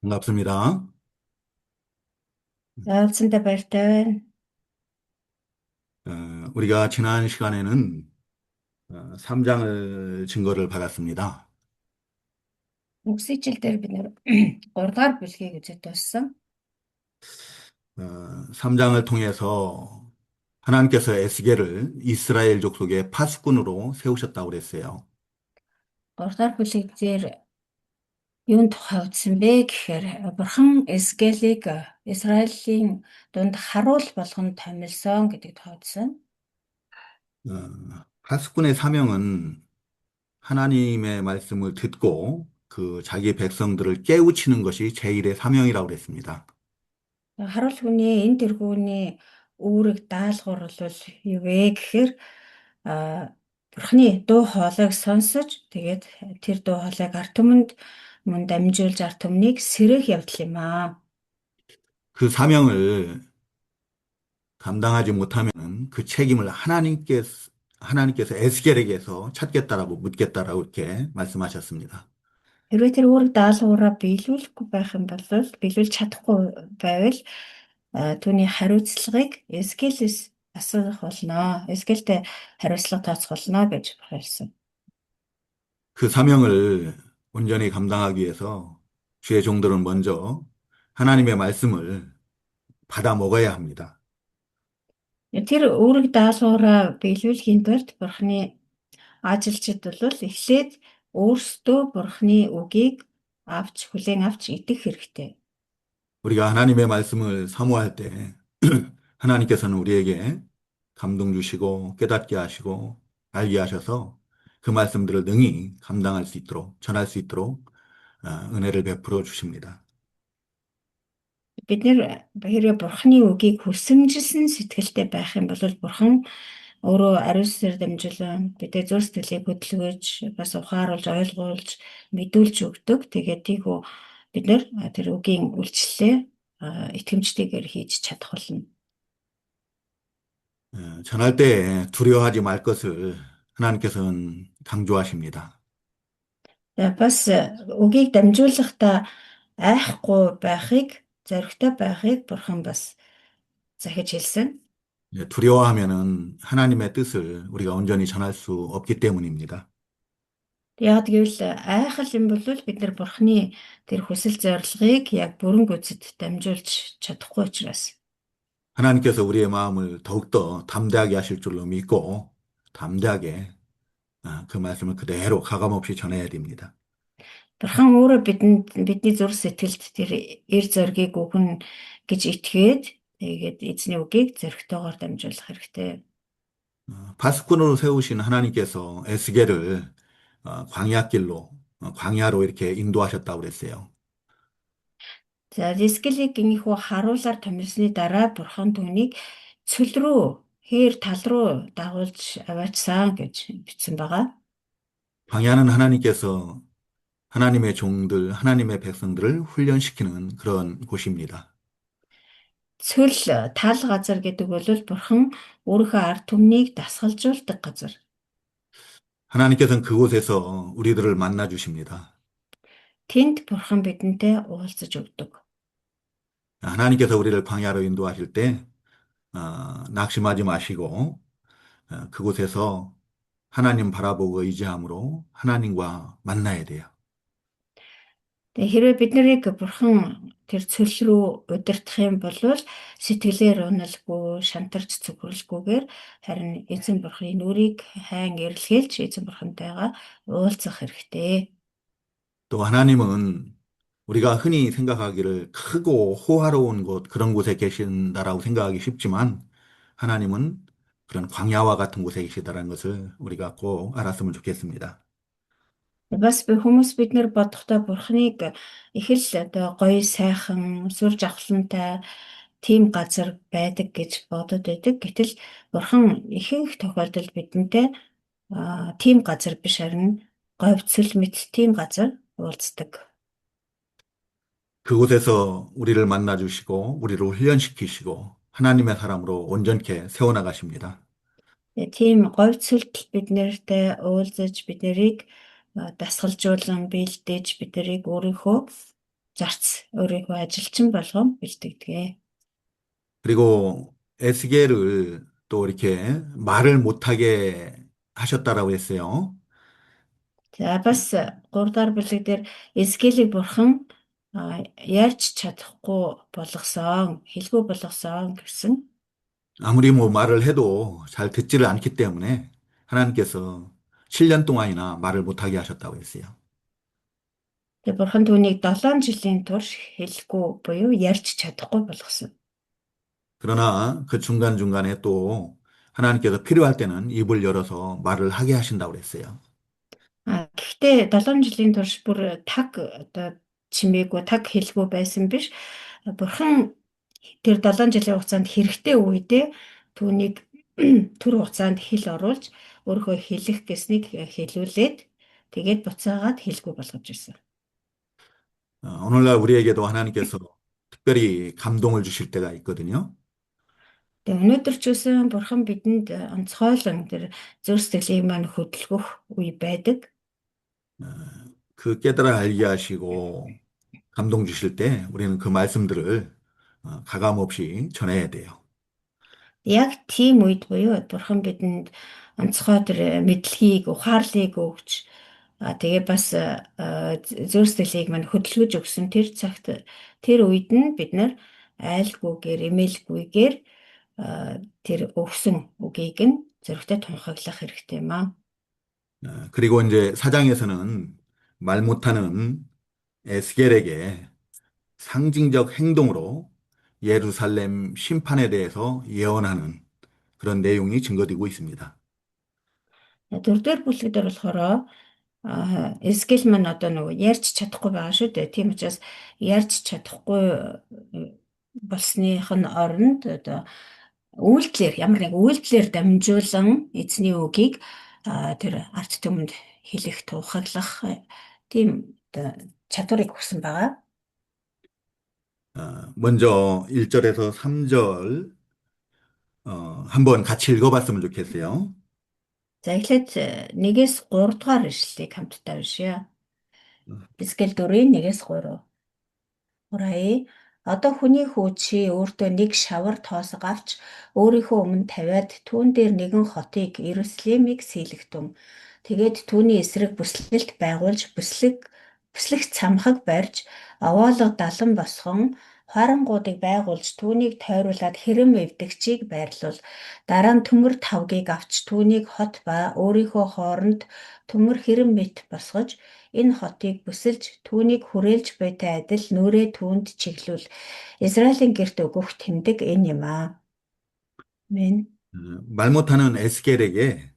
반갑습니다. 나왔습니다, 발달. 우리가 지난 시간에는 3장을 증거를 받았습니다. Үгсийчил дээр бид нэр 3 дугаар бүлгийг үзэж дууссан. 3장을 통해서 하나님께서 에스겔을 이스라엘 족속의 파수꾼으로 세우셨다고 그랬어요. 3 дугаар бүлэг дээр юунд тухай үзсэн бэ гэхээр Бурхан Эсгэлийг Израилийн дунд харуул болгонд томилсон гэдэг тухай үзсэн. 파수꾼의 사명은 하나님의 말씀을 듣고 그 자기 백성들을 깨우치는 것이 제일의 사명이라고 그랬습니다. Харуул хүний энэ тэргүүний үүрэг даалгавар бол юу вэ гэхээр Бурханы дуу хоолойг сонсож тэгээд тэр дуу хоолойг ард түмэнд мөн дамжуулж ард түмнийг сэрэх явдал юм аа. 그 사명을 감당하지 못하면 그 책임을 하나님께서 에스겔에게서 찾겠다라고 묻겠다라고 이렇게 말씀하셨습니다. Хэрвээ тэр үүрэг даалгавраа биелүүлэхгүй байх юм бол биелүүлж чадахгүй байвал түүний хариуцлагыг Эскелээс асуух болно. Эскелтэй хариуцлага тооцох болно гэж хэлсэн. 그 사명을 온전히 감당하기 위해서 주의 종들은 먼저 하나님의 말씀을 받아 먹어야 합니다. Тэр үүрэг даалгавраа биелүүлэхийн тулд Бурхны ажилчид бол эхлээд өөрсдөө Бурхны үгийг хүлээн авч идэх хэрэгтэй. 우리가 하나님의 말씀을 사모할 때 하나님께서는 우리에게 감동 주시고 깨닫게 하시고 알게 하셔서 그 말씀들을 능히 감당할 수 있도록 전할 수 있도록 은혜를 베풀어 주십니다. Бид нэр хэрэг Бурхны үгийг хүсэмжилсэн сэтгэлтэй байх юм бол Бурхан өөрөө ариун сүнсээр дамжуулан бидний зүрх сэтгэлийг хөдөлгөж бас ухааруулж ойлгуулж мэдүүлж өгдөг. Тэгээд тийгүү бид нэр тэр үгийн үйлчлэлээ итгэмжтэйгээр хийж чадах болно. 전할 때 두려워하지 말 것을 하나님께서는 강조하십니다. Бас үгийг дамжуулахдаа айхгүй байхыг, зоригтой байхыг Бурхан бас захиж хэлсэн. 두려워하면은 하나님의 뜻을 우리가 온전히 전할 수 없기 때문입니다. Яг гэвэл айхал юм бол бид нар Бурхны тэр хүсэл зорилгыг яг бүрэн гүйцэд дамжуулж чадахгүй учраас 하나님께서 우리의 마음을 더욱더 담대하게 하실 줄로 믿고 담대하게 그 말씀을 그대로 가감없이 전해야 됩니다. Бурхан өөрөө бидний зүрх сэтгэлд тэр эр зоригийг өгнө гэж итгээд тэгээд эзний үгийг зоригтойгоор дамжуулах хэрэгтэй. 파수꾼으로 세우신 하나님께서 에스겔을 광야로 이렇게 인도하셨다고 그랬어요. За Дискалиг гинхүү харуулаар томилсны дараа Бурхан түүнийг цөл рүү хээр тал руу дагуулж аваачсан гэж бичсэн байгаа. 광야는 하나님께서 하나님의 종들, 하나님의 백성들을 훈련시키는 그런 곳입니다. Цөл тал газар гэдэг бол Бурхан өөрийнхөө ард түмнийг дасгалжуулдаг газар. 하나님께서는 그곳에서 우리들을 만나 주십니다. Тэнд Бурхан бидэнтэй уулзаж өгдөг. 하나님께서 우리를 광야로 인도하실 때 낙심하지 마시고 그곳에서 하나님 바라보고 의지함으로 하나님과 만나야 돼요. Тэгээ хэрвээ бид нарыг Бурхан тэр цөл рүү удирдах юм бол сэтгэлээр уналгүй, шантарч цөхрөлгүйгээр харин эзэн Бурханы нүрийг хайн эрэлхийлж эзэн Бурхантайгаа уулзах хэрэгтэй. 또 하나님은 우리가 흔히 생각하기를 크고 호화로운 곳, 그런 곳에 계신다라고 생각하기 쉽지만 하나님은 그런 광야와 같은 곳에 계시다라는 것을 우리가 꼭 알았으면 좋겠습니다. Бас хүмүүс бид нар бодохдоо Бурханыг их л одоо гоё сайхан сүр жавхлантай тийм газар байдаг гэж бодод байдаг. Гэтэл Бурхан ихэнх тохиолдолд бидэнтэй тийм газар биш харин говьцөл мэт тийм газар уулздаг. 그곳에서 우리를 만나 주시고 우리를 훈련시키시고 하나님의 사람으로 온전케 세워나가십니다. Тийм говьцөлд бид нартай уулзаж бид нарыг дасгалжуулан бэлдээж бид нарыг өөрийнхөө зарц өөрийнхөө ажилчин болгон бэлтгэдэг. 그리고 에스겔을 또 이렇게 말을 못하게 하셨다라고 했어요. За бас 3 дахь бүлэг дээр Эзекиэлийг бурхан ярьж чадахгүй болгосон, хэлгүй болгосон гэсэн. 아무리 뭐 말을 해도 잘 듣지를 않기 때문에 하나님께서 7년 동안이나 말을 못하게 하셨다고 했어요. Тэгээ бурхан түүнийг 7 жилийн турш хэлэхгүй буюу ярьж чадахгүй болгосон. 그러나 그 중간중간에 또 하나님께서 필요할 때는 입을 열어서 말을 하게 하신다고 그랬어요. Гэхдээ 7 жилийн турш бүр таг одоо чимээгүй, таг хэлгүй байсан биш. Бурхан тэр 7 жилийн хугацаанд хэрэгтэй үедээ түүнийг түр хугацаанд хэл оруулж өөрийнхөө хэлэх гэснийг хэлүүлээд тэгээд буцаагаад хэлгүй болгож ирсэн. 오늘날 우리에게도 하나님께서 특별히 감동을 주실 때가 있거든요. Тэгээ өнөөдөр ч гэсэн бурхан бидэнд онцгойлон тэр зүрх сэтгэлийг маань хөдөлгөх үе байдаг. 어, 그 깨달아 알게 하시고 감동 주실 때 우리는 그 말씀들을 가감 없이 전해야 돼요. Яг тийм үед буюу бурхан бидэнд онцгой тэр мэдлэгийг, ухаарлыг өгч тэгээ бас зөв сэтгэлийг мань хөдөлгөж өгсөн тэр цагт тэр үед нь бид нар айлгүйгээр, эмээлгүйгээр тэр өгсөн үгийг нь зөрөгтэй тунхаглах хэрэгтэй юм аа. 그리고 이제 사장에서는 말 못하는 에스겔에게 상징적 행동으로 예루살렘 심판에 대해서 예언하는 그런 내용이 증거되고 있습니다. Дөрөвдүгээр бүлэг дээр болохоор скил маань одоо нөгөө ярьж чадахгүй байгаа шүү дээ. Тийм учраас ярьж чадахгүй болсных нь оронд одоо үйлдэлээр ямар нэг үйлдэлээр дамжуулан эзний үгийг тэр арт түмэнд хэлэх тухаглах тийм одоо чадварыг өгсөн байгаа. 먼저 1절에서 3절 한번 같이 읽어봤으면 좋겠어요. За эхлээд 1-ээс 3 дугаар ишлэлийг хамтдаа уншъя. Скил 4-ийн 1-ээс 3. Ураа. Одоо хүний хүү чи өөртөө нэг шавар тоосго авч өөрийнхөө өмнө тавиад түүн дээр нэгэн хотыг Иерусалимыг сийлэгтэн. Тэгээд түүний эсрэг бүслэлт байгуулж бүслэх цамхаг барьж овоолго далан босгон харангуудыг байгуулж түүнийг тойруулаад хэрэм эвдэгчийг байрлуул. Дараа нь төмөр тавгийг авч түүнийг хот ба өөрийнхөө хооронд төмөр хэрэм мэт босгож энэ хотыг бүсэлж түүнийг хүрээлж буйтай адил нүрээ түүнд чиглүүл. Израилийн гэрт өгөх тэмдэг энэ юм аа. Амен. 말 못하는 에스겔에게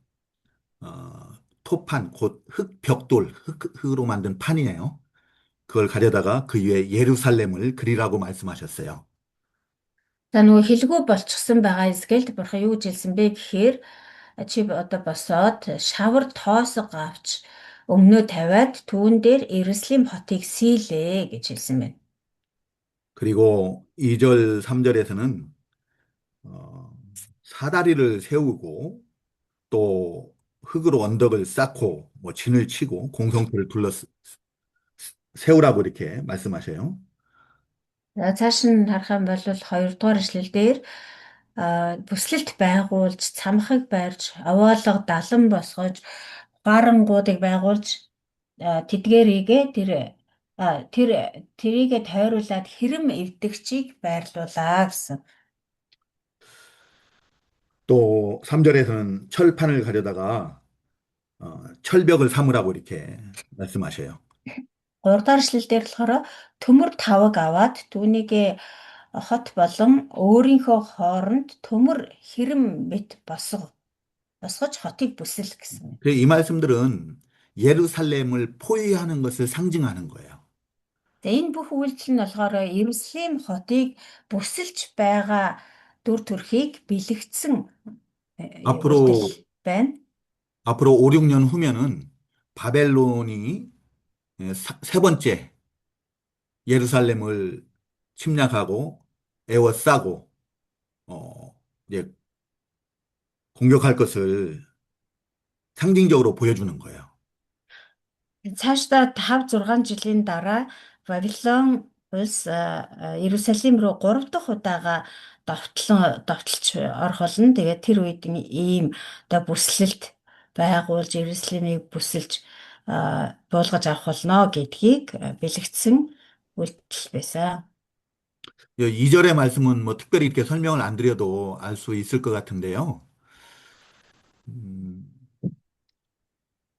토판, 곧 흙벽돌, 흙으로 만든 판이에요. 그걸 가져다가 그 위에 예루살렘을 그리라고 말씀하셨어요. За нөгөө хэлгүй болчихсон байгаа Израильд бурхан юу гэж хэлсэн бэ гэхээр чи одоо босоод шавар тоосго авч өмнөө тавиад түүн дээр Иерусалим хотыг сийлээ гэж хэлсэн байна. 그리고 2절, 3절에서는 사다리를 세우고 또 흙으로 언덕을 쌓고 뭐 진을 치고 공성들을 둘러 세우라고 이렇게 말씀하셔요. За цааш нь харах юм бол 2 дугаар эшлэл дээр бүслэлт байгуулж, цамхаг барьж, овоолго далан босгож, ухаарангуудыг байгуулж тэдгээрийгээ тэрийгэ тойруулаад хэрэм эвдэгчийг байрлуулаа гэсэн. 또 3절에서는 철판을 가져다가 철벽을 삼으라고 이렇게 말씀하셔요. 3 дахь эшлэл дээр болохоор төмөр тавг аваад түүнийгээ хот болон өөрийнхөө хооронд төмөр хэрэм мэт босгож хотыг бүсэл гэсэн. 이 말씀들은 예루살렘을 포위하는 것을 상징하는 거예요. За энэ бүх үйлдэл нь болохоор Иерусалим хотыг бүсэлж байгаа дүр төрхийг бэлэгдсэн үйлдэл байна. 앞으로 5, 6년 후면은 바벨론이 세 번째 예루살렘을 침략하고 에워싸고 이제 공격할 것을 상징적으로 보여주는 거예요. Цаашдаа 5 6 жилийн дараа Вавилон улс Иерусалим руу 3 дахь удаага довтлж орох болно. Тэгээд тэр үед ийм одоо бүслэлт байгуулж Иерусалимыг бүсэлж буулгаж авах болно гэдгийг бэлэгдсэн үйлдэл байсан. 2절의 말씀은 뭐 특별히 이렇게 설명을 안 드려도 알 수 있을 것 같은데요. 음,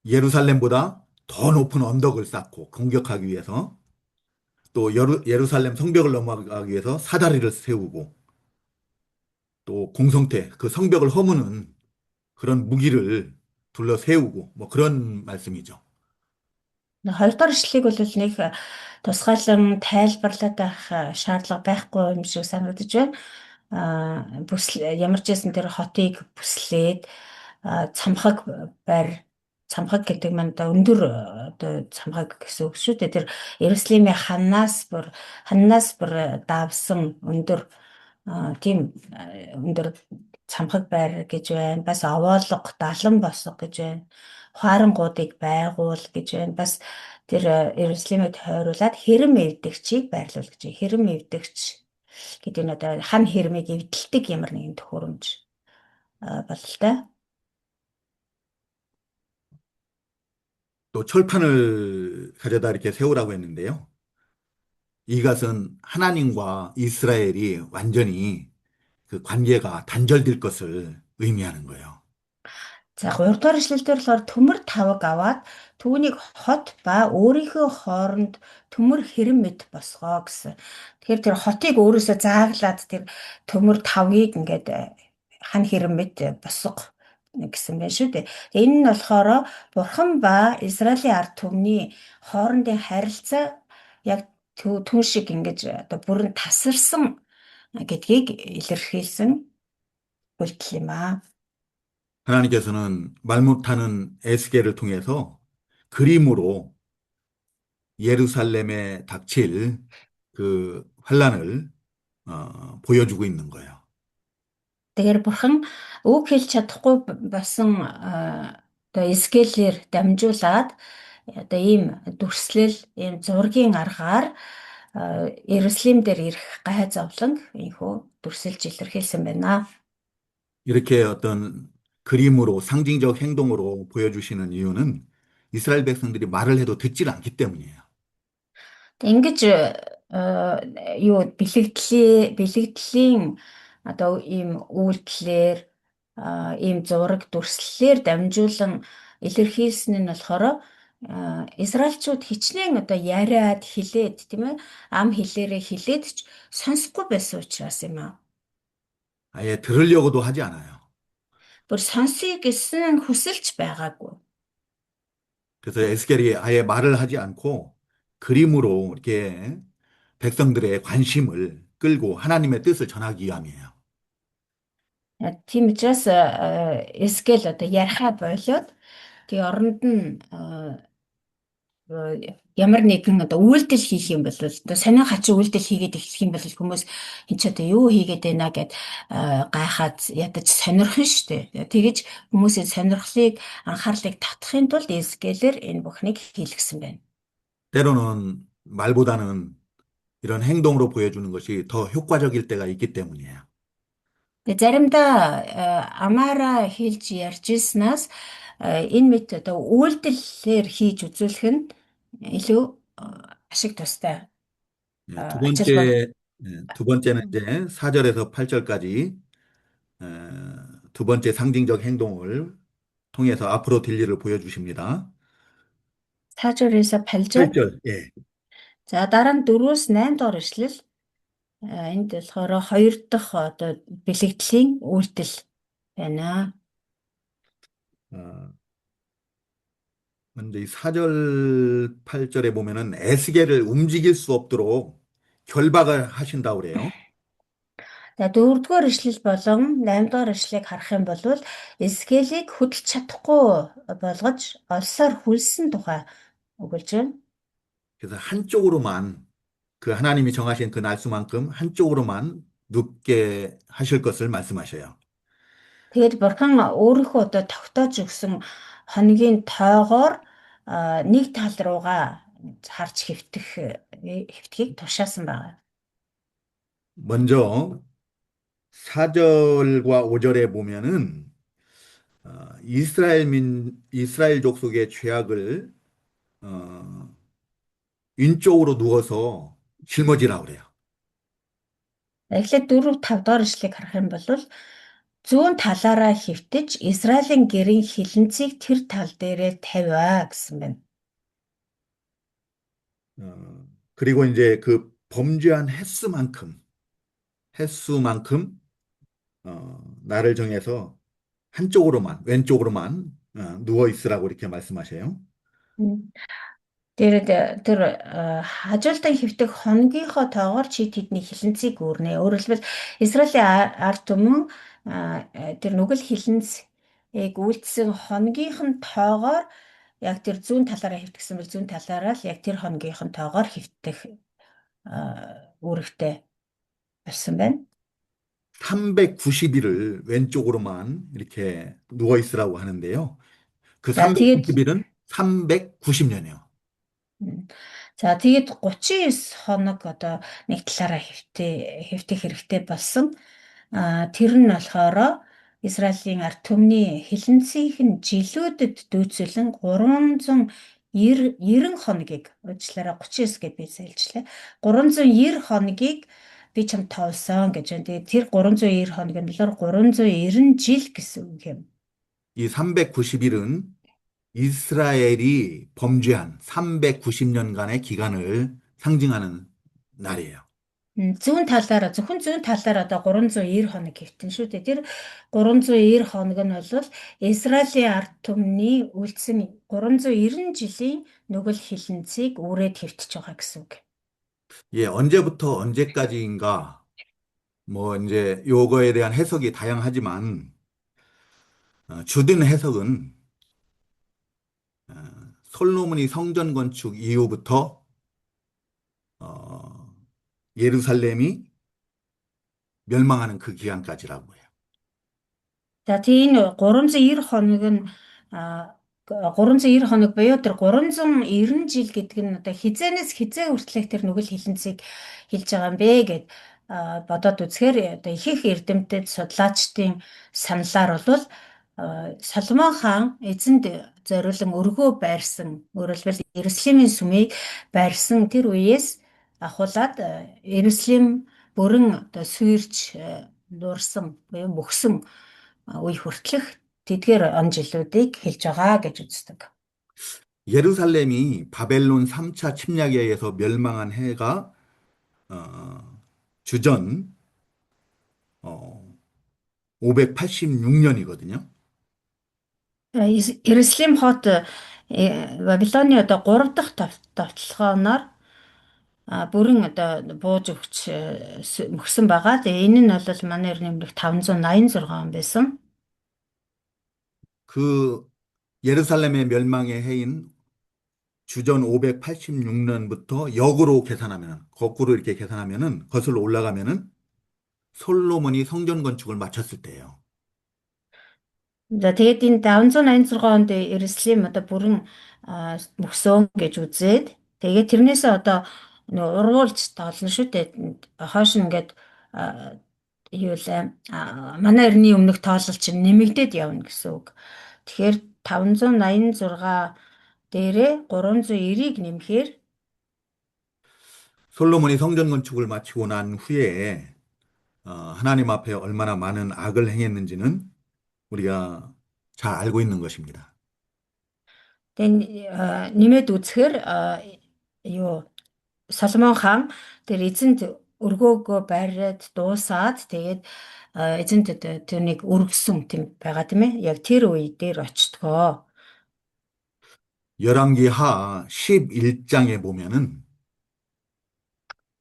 예루살렘보다 더 높은 언덕을 쌓고 공격하기 위해서 또 예루살렘 성벽을 넘어가기 위해서 사다리를 세우고 또 공성태, 그 성벽을 허무는 그런 무기를 둘러 세우고 뭐 그런 말씀이죠. Хоёрдугаар ишлэгийг бол нэг тусгайлан тайлбарлаад байх шаардлага байхгүй юм шиг санагдаж байна. Ямар ч байсан тэр хотыг бүслээд цамхаг байр цамхаг гэдэг маань одоо өндөр одоо цамхаг гэсэн үг шүү дээ. Тэр Иерусалимийн ханаас бүр давсан өндөр тийм өндөр цамхаг байр гэж байна. Бас овоолго, далан босго гэж байна. Хуарангуудыг байгуул гэж байна. Бас тэр Иерусалимыг тойруулаад хэрэм эвдэгчийг байрлуул гэж байна. Хэрэм эвдэгч гэдэг нь одоо хан хэрмийг эвдэлдэг ямар нэгэн төхөөрөмж бололтой. 또 철판을 가져다 이렇게 세우라고 했는데요. 이것은 하나님과 이스라엘이 완전히 그 관계가 단절될 것을 의미하는 거예요. За 3 дугаар эшлэлдэр болохоор төмөр тавг аваад түүнийг хот ба өөрийнхөө хооронд төмөр хэрэм мэт босгоо гэсэн. Тэгэхээр тэр хотыг өөрөөсөө зааглаад тэр төмөр тавгийг ингээд хан хэрэм мэт босго гэсэн байна шүү дээ. Энэ нь болохоор Бурхан ба Израилийн ард түмний хоорондын харилцаа яг түн шиг ингэж одоо бүрэн тасарсан гэдгийг илэрхийлсэн үйлдэл юм аа. 하나님께서는 말 못하는 에스겔을 통해서 그림으로 예루살렘에 닥칠 그 환란을 보여주고 있는 거예요. Тэгэхээр бурхан үг хэлж чадахгүй басан одоо эскелээр дамжуулаад одоо ийм дүрслэл, ийм зургийн аргаар Иерусалим дээр ирэх гай зовлонг ийхүү дүрсэлж илэрхийлсэн байна. 이렇게 어떤 그림으로 상징적 행동으로 보여주시는 이유는 이스라엘 백성들이 말을 해도 듣질 않기 때문이에요. Ингэж юу бэлэгдлийн одоо ийм үйлдэлээр ийм зураг дүрслэлээр дамжуулан илэрхийлсэн нь болохоор Израильчууд хичнээн одоо яриад хилээд тийм ээ ам хэлээрээ хилээд ч сонсохгүй байсан учраас юм аа. 아예 들으려고도 하지 않아요. Бүр сонсъё гэсэн хүсэлж байгаагүй. 그래서 에스겔이 아예 말을 하지 않고 그림으로 이렇게 백성들의 관심을 끌고 하나님의 뜻을 전하기 위함이에요. Тийм учраас Эскел одоо ярихаа болоод тэгээ оронд нь ямар нэгэн одоо үйлдэл хийх юм бол одоо сонио хачин үйлдэл хийгээд эхлэх юм бол хүмүүс энэ ч одоо юу хийгээд байна гэд гайхаад ядаж сонирхон штэ. Тэгэж хүмүүсийн сонирхлыг анхаарлыг татахын тулд Эскелээр энэ бүхнийг хийлгсэн байна. 때로는 말보다는 이런 행동으로 보여주는 것이 더 효과적일 때가 있기 때문이에요. Тэгээ заримдаа амаараа хэлж ярьж ирснаас энэ мэт одоо үйлдэлээр хийж үзүүлэх нь илүү ашиг тустай 예, 두 ачаал бол 번째, 두 번째는 이제 4절에서 8절까지 두 번째 상징적 행동을 통해서 앞으로 될 일을 보여주십니다. 4-аас 8-аар 8절, 예. за дараа нь 4-өөс 8 дугаар ишлэл энд болохоор хоёр дахь одоо бэлэгдлийн үйлдэл байна. 어, 먼저 이 4절, 8절에 보면은 에스겔을 움직일 수 없도록 결박을 하신다고 그래요. За 4-р ишлэл болон 8-р ишлэлийг харах юм бол Эскелийг хөдөлж чадахгүй болгож олсоор хүлсэн тухай өгүүлж байна. 그래서 한쪽으로만 그 하나님이 정하신 그 날수만큼 한쪽으로만 눕게 하실 것을 말씀하셔요. Тэгээд бурхан өөрийнхөө одоо тогтоож өгсөн хоногийн тойгоор нэг тал руугаа харж хэвтэх хэвтгийг тушаасан байна. 먼저 4절과 5절에 보면은 이스라엘 족속의 죄악을 어, 왼쪽으로 누워서 짊어지라고 그래요. Эхлээд 4, 5 дугаар ишлэгийг харах юм бол зүүн талаараа хэвтэж Израилийн гэрийн хилэнцгийг тэр тал дээрээ тавиа гэсэн байна. 그리고 이제 그 범죄한 횟수만큼 나를 정해서 왼쪽으로만 누워 있으라고 이렇게 말씀하셔요. Тэр хажуултан хэвтэх хоногийнхоо тоогоор чи тэдний хилэнцгийг үүрнэ. Өөрөөр хэлбэл Израилийн ард түмэн тэр нүгэл хилэнцгийг үйлдсэн хоногийнх нь тоогоор яг тэр зүүн талаараа хэвтгсэн бол зүүн талаараа л яг тэр хоногийнх нь тоогоор хэвтэх үүрэгтэй болсон байна. 390일을 왼쪽으로만 이렇게 누워 있으라고 하는데요. 그 За тэгээд 390일은 390년이에요. За тэгээд 39 хоног одоо нэг талаараа хэвтэх хэрэгтэй болсон. Тэр нь болохоор Израилийн ард түмний хилэнцгийн жилүүдэд дүүцэлэн 390 хоногийг уучлаарай 39 гэж би сэлжлээ. 390 хоногийг би чам тоолсон гэж байна. Тэгээд тэр 390 хоног нь болохоор 390 жил гэсэн үг юм. 이 390일은 이스라엘이 범죄한 390년간의 기간을 상징하는 날이에요. Зүүн талаараа зөвхөн зүүн талаараа одоо 390 хоног хэвтэн шүү дээ. Тэр 390 хоног нь бол Израилийн ард түмний үлдсэн 390 жилийн нүгэл хилэнцгийг үрээд хэвтэж байгаа гэсэн үг. 예, 언제부터 언제까지인가, 뭐, 이제, 요거에 대한 해석이 다양하지만, 주된 해석은, 솔로몬이 성전 건축 이후부터, 예루살렘이 멸망하는 그 기간까지라고 해요. За тийм 390 хоног нь 390 хоног буюу тэр 390 жил гэдэг нь одоо хизээнээс хизээ хүртэлх тэр нүгэл хилэнцгийг хэлж байгаа юм бэ гэд бодоод үзэхээр одоо ихэнх эрдэмтэд судлаачдын саналаар бол Соломон хаан эзэнд зориулан өргөө байрсан, өөрөлдвөл Иерусалимийн сүмийг байрсан тэр үеэс ахуулаад Иерусалим бүрэн одоо суурьж нуурсан буюу мөхсөн үе хүртэлх тэдгээр он жилүүдийг хэлж байгаа гэж үздэг. 예루살렘이 바벨론 3차 침략에 의해서 멸망한 해가 주전 586년이거든요. Иерусалим хот Вавилоны одоо 3 дахь товтлогооноор бүрэн одоо бууж өгч мөхсөн байгаа. Тэгээ энэ нь бол манай эртний өмнөх 586 он байсан. 그 예루살렘의 멸망의 해인 주전 586년부터 역으로 계산하면, 거꾸로 이렇게 계산하면은, 거슬러 올라가면은 솔로몬이 성전 건축을 마쳤을 때예요. За тэгээд энэ 586 онд Иерусалим одоо бүрэн мөхсөн гэж үзээд тэгээд тэрнээсээ одоо ургуулж тоолно шүү дээ. Хойш нь ингээд юу лээ манай эртний өмнөх тоолол чинь нэмэгдээд явна гэсэн үг. Тэгэхээр 586 дээрээ 390-ийг нэмэхээр 솔로몬이 성전 건축을 마치고 난 후에 하나님 앞에 얼마나 많은 악을 행했는지는 우리가 잘 알고 있는 것입니다. тэгээд нэмээд үзэхээр юу Соломон хаан тэр эзэнт өргөөгөө бариад дуусаад тэгээд эзэнт тэрнийг өргөсөн тийм байгаа тийм ээ. Яг тэр үе дээр очтгоо. 열왕기하 11장에 보면은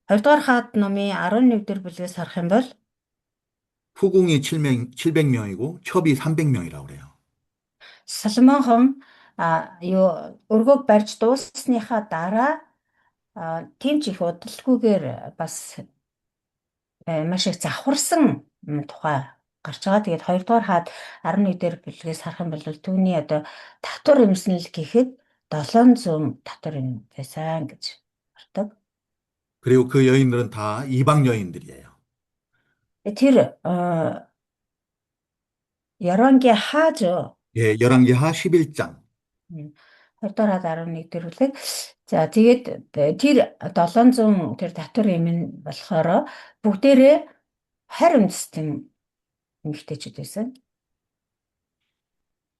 2 дугаар хаад номын 11 дэх бүлгээс харах юм бол 후궁이 700명이고 첩이 300명이라고 그래요. Соломон хон юу өргөөг барьж дууссныхаа дараа тийм ч их удалгүйгээр бас маш их завхарсан тухай гарч байгаа. Тэгээд 2 дугаар хаад 11 дээр бүлгээс харах юм бол түүний одоо татвар эмснэл гэхэд 700 татвар юм байсан гэж гардаг. 그리고 그 여인들은 다 이방 여인들이에요. Тэр Яронгийн хааж 예, 열왕기하 11장. 20-р 11 дэх бүлэг. За тэгээд тэр 700 тэр татвар юм нь болохоор бүгдээрээ харь үндэстэн эмэгтэйчүүд байсан.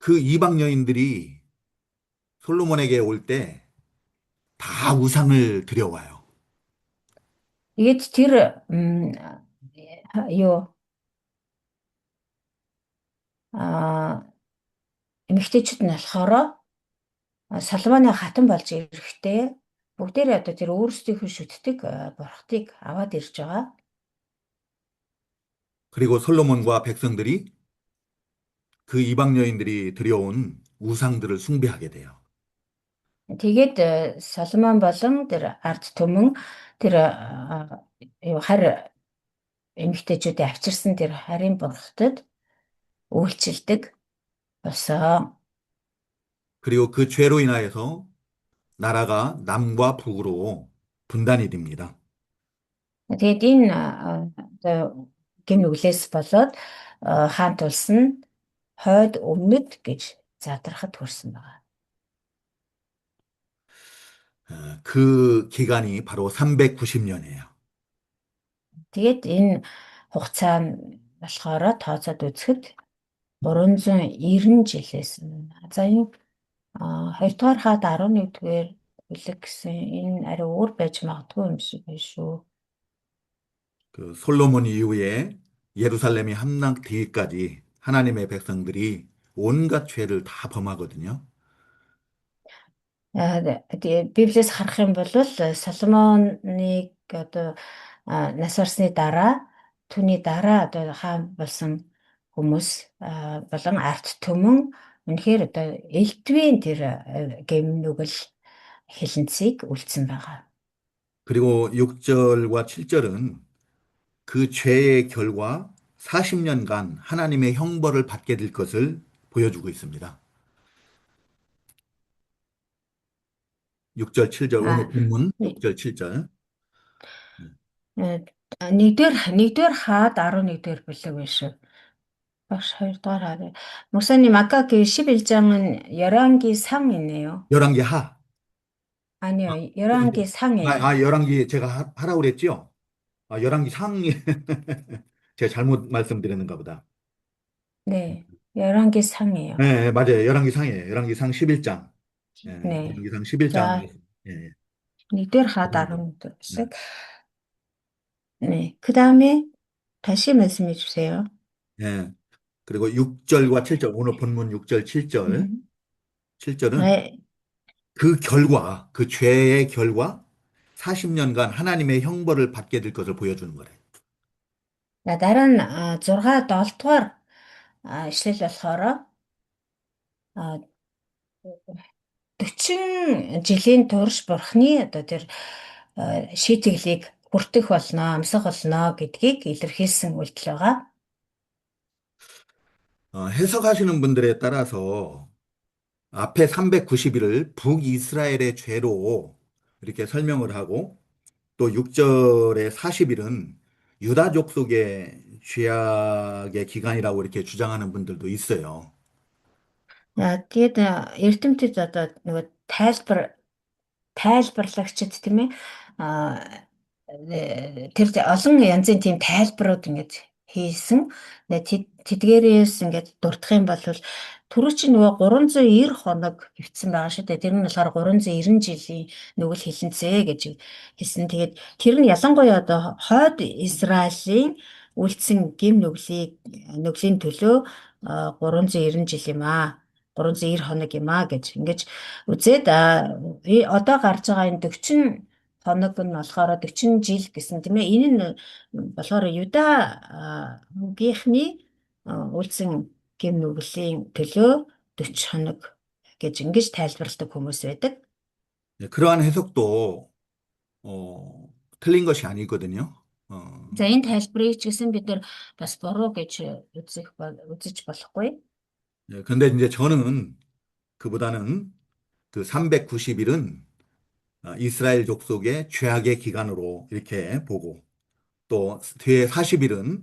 그 이방 여인들이 솔로몬에게 올 때 다 우상을 들여와요. Тэгээд тэр юу эмэгтэйчүүд нь болохоор Соломоны хатан болж ирэхдээ бүгдээрээ одоо тэр өөрсдийнхөө шүтдэг бурхтыг аваад ирж байгаа. 그리고 솔로몬과 백성들이 그 이방 여인들이 들여온 우상들을 숭배하게 돼요. Тэгээд Соломон болон тэр ард түмэн тэр юу харь эмэгтэйчүүдийн авчирсан тэр харийн бурхтад үйлчилдэг болсон. 그리고 그 죄로 인하여서 나라가 남과 북으로 분단이 됩니다. Тэгээд энэ одоо гэм нүглээс болоод хаант улс нь хойд өмнөд гэж задрахад хүрсэн байна. 그 기간이 바로 390년이에요. Тэгээд энэ хугацаа нь болохоор тооцоод үзэхэд 390 жилээс за энэ 2-р хаад 11-р бүлэг гэсэн энэ арай өөр байж магадгүй юм шиг байна шүү. 그 솔로몬 이후에 예루살렘이 함락되기까지 하나님의 백성들이 온갖 죄를 다 범하거든요. Тэгээ Библиэс харах юм бол Соломоныг одоо нас барсны дараа түүний дараа одоо хаан болсон хүмүүс болон арт түмэн үнэхээр одоо элдвийн тэр гэмнүгэл хилэнцгийг үлдсэн байгаа. 그리고 6절과 7절은 그 죄의 결과 40년간 하나님의 형벌을 받게 될 것을 보여주고 있습니다. 6절, 7절, 오늘 본문 6절, 7절. 1-р хаад 11-р бүлэг байна шүү. Багш 2-р хаад. 목사님 아까 그 11장은 열왕기 상이네요. 열왕기 하. 아니요, 열왕기 상이에요. 열왕기 제가 하라고 그랬죠? 열왕기 상이 제가 잘못 말씀드렸는가 보다. 네, 열왕기 상이에요. 네, 맞아요. 열왕기 상이에요. 열왕기 상 11장. 네. 열왕기 상 11장. 자, 예. 1-р хаад 11-р бүлэг. 네. 그다음에 다시 말씀해 주세요. 예. 그리고 6절과 7절, 오늘 본문 6절, 7절. 7절은 네. 그 결과, 그 죄의 결과 40년간 하나님의 형벌을 받게 될 것을 보여주는 거래요. За дараа нь 6 7-дугаар ишлэл болохоор 40 жилийн турш бурхны одоо тэр шийтгэлийг бүртгэх болно, амсах болно гэдгийг илэрхийлсэн үйлдэл байгаа. 해석하시는 분들에 따라서 앞에 390일을 북이스라엘의 죄로 이렇게 설명을 하고 또 6절의 40일은 유다 족속의 죄악의 기간이라고 이렇게 주장하는 분들도 있어요. Тэгээд эрдэмтэд одоо нөгөө тайлбарлагчид тийм ээ тэр олон янзын тийм тайлбарууд ингэж хийсэн. Тэдгээрээс ингэж дурдах юм бол түрүү чи нөгөө 390 хоног хөвцсөн байгаа шүү дээ. Тэр нь болохоор 390 жилийн нүгэл хилэнцээ гэж хэлсэн. Тэгээд тэр нь ялангуяа одоо хойд Израилийн үлдсэн гэм нүглийн төлөө 390 жил юм аа. 390 хоног юм аа гэж ингэж үзээд одоо гарч байгаа энэ 40 хоног нь болохоор 40 жил гэсэн тийм ээ. Энэ нь болохоор Юда гийнхний үлдсэн гэм нүглийн төлөө 40 хоног гэж ингэж тайлбарладаг хүмүүс байдаг. 그러한 해석도 틀린 것이 아니거든요. За энэ тайлбарыг ч гэсэн бид нар бас буруу гэж үзэж болохгүй. 근데 이제 저는 그보다는 그 390일은 이스라엘 족속의 죄악의 기간으로 이렇게 보고 또 뒤에 40일은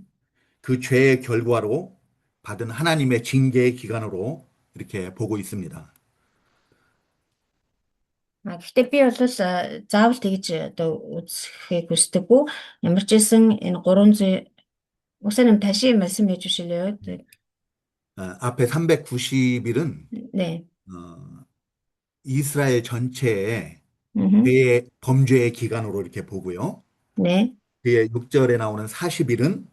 그 죄의 결과로 받은 하나님의 징계의 기간으로 이렇게 보고 있습니다. Гэхдээ би бол заавал тэгж одоо үзэхийг хүсдэггүй. Ямар ч байсан энэ 300 угсаа нэм 다시 말씀해 주실래요? 앞에 390일은 네. 이스라엘 전체의 음. 범죄의 기간으로 이렇게 보고요. 네. 뒤에 6절에 나오는 40일은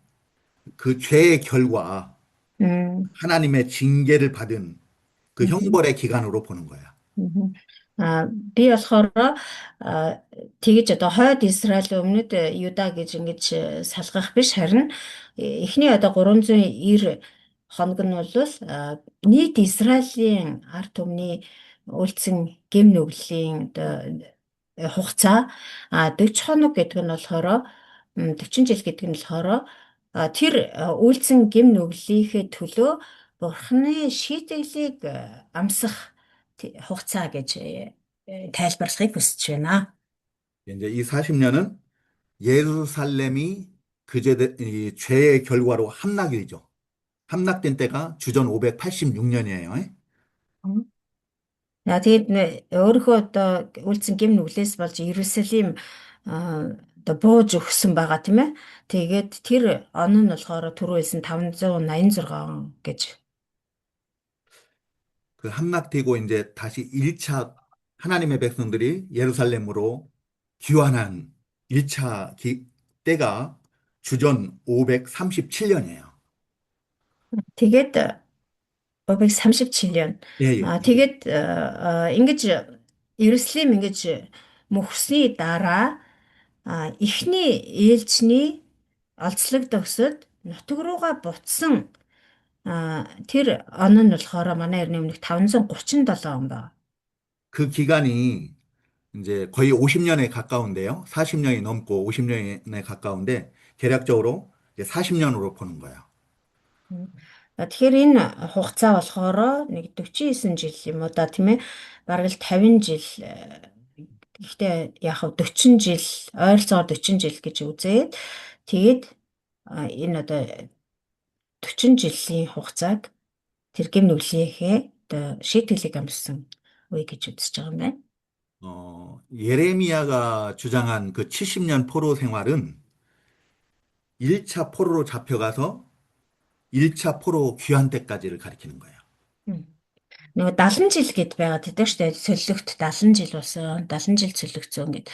그 죄의 결과 음. 하나님의 징계를 받은 그 음. 형벌의 기간으로 보는 거야. Мгм. Би болохоор тэгэж одоо хойд Израиль өмнөд Юда гэж ингэж салгах биш харин эхний одоо 390 хоног нь бол нийт Израилийн ард түмний үйлцэн гэм нүглийн одоо хугацаа 40 хоног гэдэг нь болохоор 40 жил гэдэг нь болохоор тэр үйлцэн гэм нүглийнхээ төлөө Бурхны шийтгэлийг амсах хугацаа гэж тайлбарлахыг хүсэж байна. 이제 이 40년은 예루살렘이 이 죄의 결과로 함락이죠. 함락된 때가 주전 586년이에요. Тэгээд өөрийнхөө одоо үйлцэн гэм нүглээс болж Иерусалим одоо бууж өгсөн байгаа тийм ээ. Тэгээд тэр он нь болохоор түрүү хэлсэн 586 гэж. 그 함락되고 이제 다시 1차 하나님의 백성들이 예루살렘으로 귀환한 1차 때가 주전 537년이에요. Тэгээд 537 예, 예. тэгээд ингэж Иерусалим ингэж мөхсний дараа эхний ээлжний олцлогдохсод нутаг руугаа буцсан тэр он нь болохоор манай эртний өмнөх 537 он байна. 그 기간이 이제 거의 50년에 가까운데요. 40년이 넘고 50년에 가까운데 계략적으로 이제 40년으로 보는 거예요. Тэгэхээр энэ хугацаа болохоор нэг 49 жил юм уу да тийм ээ бараг л 50 жил гэхдээ яг хав 40 жил ойролцоогоор 40 жил гэж үзээд тэгээд энэ одоо 40 жилийн хугацааг тэр гэм нүглийнхээ одоо шийтгэлийг амжсан үе гэж үзэж байгаа юм байна. 예레미야가 주장한 그 70년 포로 생활은 1차 포로로 잡혀가서 1차 포로 귀환 때까지를 가리키는 거예요. Нөгөө 70 жил гэд байгаа гэдэг штэ цөллөгт 70 жил болсон 70 жил цөллөгцсөн гэд.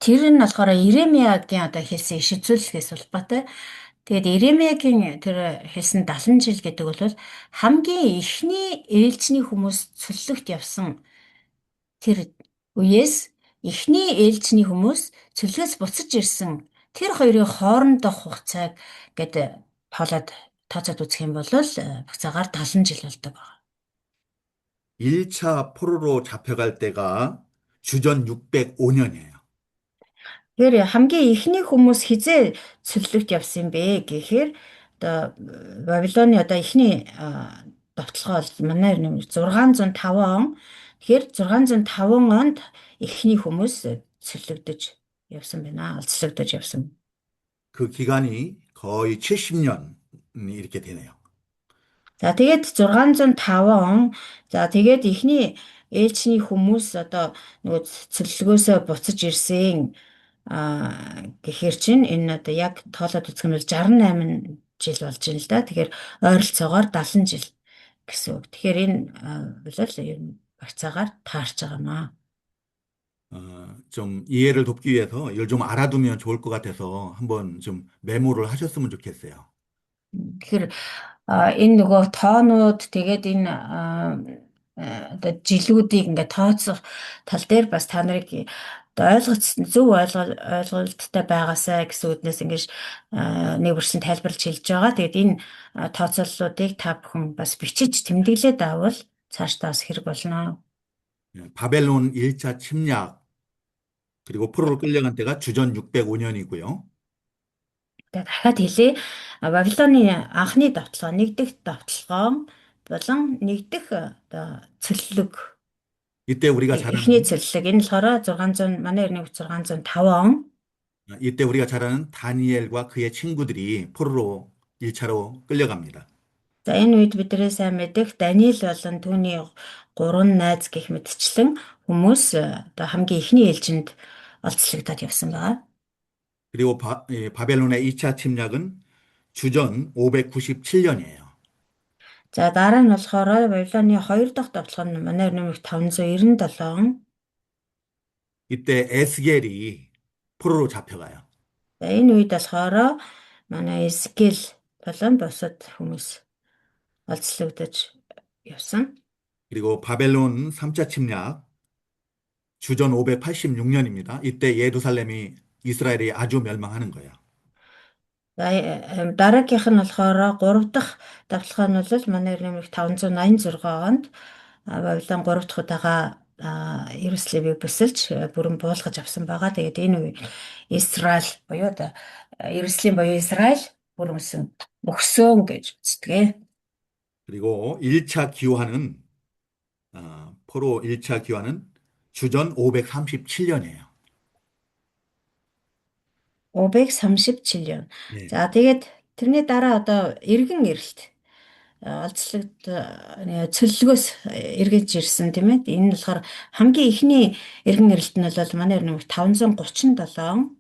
Тэр нь болохоор Иремиягийн одоо хэлсэн иш үзүүлэлтээс улбаатай. Тэгээд Иремиягийн тэр хэлсэн 70 жил гэдэг бол хамгийн эхний ээлжний хүмүүс цөллөгт явсан тэр үеэс эхний ээлжний хүмүүс цөллөгөөс буцаж ирсэн тэр хоёрын хоорондох хугацааг гэдэг тоолоод тооцоод үзэх юм бол багцаагаар 70 жил болдог байна. 1차 포로로 잡혀갈 때가 주전 605년이에요. Тэгэхээр хамгийн эхний хүмүүс хизээ цөллөгт явсан юм бэ гэхээр одоо Вавилоны одоо эхний довтлогоо бол манай 605 он. Тэгэхээр 605 онд эхний хүмүүс цөллөгдөж явсан байна. Алцлагдаж явсан. 그 기간이 거의 70년 이렇게 되네요. За тэгээд 605 он. За тэгээд эхний ээлжний хүмүүс одоо нөгөө цөллөгөөсөө буцаж ирсэн гэхээр чинь энэ одоо яг тоолоод үзэх юм бол 68 жил болж байна л да. Тэгэхээр ойролцоогоор 70 жил гэсэн үг. Тэгэхээр энэ бол ер нь багцаагаар таарч байгаа маа. 좀 이해를 돕기 위해서 이걸 좀 알아두면 좋을 것 같아서 한번 좀 메모를 하셨으면 좋겠어요. Тэгэхээр энэ нөгөө тоонууд тэгээд энэ одоо жилүүдийг ингээд тооцох тал дээр бас та нарыг зөв ойлголттой байгаасай гэсэн үднээс ингэж нэг бүрсэн тайлбарлаж хэлж байгаа. Тэгээд энэ тооцооллуудыг та бүхэн бас бичиж тэмдэглээд авал цаашдаа бас хэрэг болно. 바벨론 1차 침략 그리고 포로로 끌려간 때가 주전 605년이고요. Дахиад хэлээ. Вавилоны анхны довтлогоо, нэгдэх довтлогоо болон нэгдэх одоо цөллөг 이때 우리가 잘 эхний 아는, цэрлэг энэ болохоор 600 манай эртний 605 он. 이때 우리가 잘 아는 다니엘과 그의 친구들이 포로로 1차로 끌려갑니다. За энэ үед бидний сайн мэдих Даниэл болон түүний гурван найз гэх мэтчлэн хүмүүс одоо хамгийн ихний ээлжинд олцлогдоод явсан байгаа. 그리고 바벨론의 2차 침략은 주전 597년이에요. За дараа нь болохоор Вавилоны 2 дахь довтлого нь манай нэмэх 597. 이때 에스겔이 포로로 잡혀가요. За энэ үед болохоор манай Эскел болон бусад хүмүүс олцлогдож явсан. 그리고 바벨론 3차 침략 주전 586년입니다. 이때 예루살렘이 이스라엘이 아주 멸망하는 거예요. За дараагийнх нь болохоор 3 дахь давталгаа нь бол манай нэмэх 586 онд Вавилон 3 дахь удаага Иерусалимыг бүсэлж бүрэн буулгаж авсан байгаа. Тэгээд энэ үе Израиль буюу одоо Иерусалим буюу Израиль бүрэнсэн мөхсөн гэж үздэг. 그리고 1차 기화는 포로 1차 기화는 주전 537년이에요. 537 он. 예. За тэгээд тэрний дараа одоо эргэн ирэлт олцлогд цөллөгөөс эргэж ирсэн тийм ээ. Энэ нь болохоор хамгийн ихний эргэн ирэлт нь бол манай нэг 537.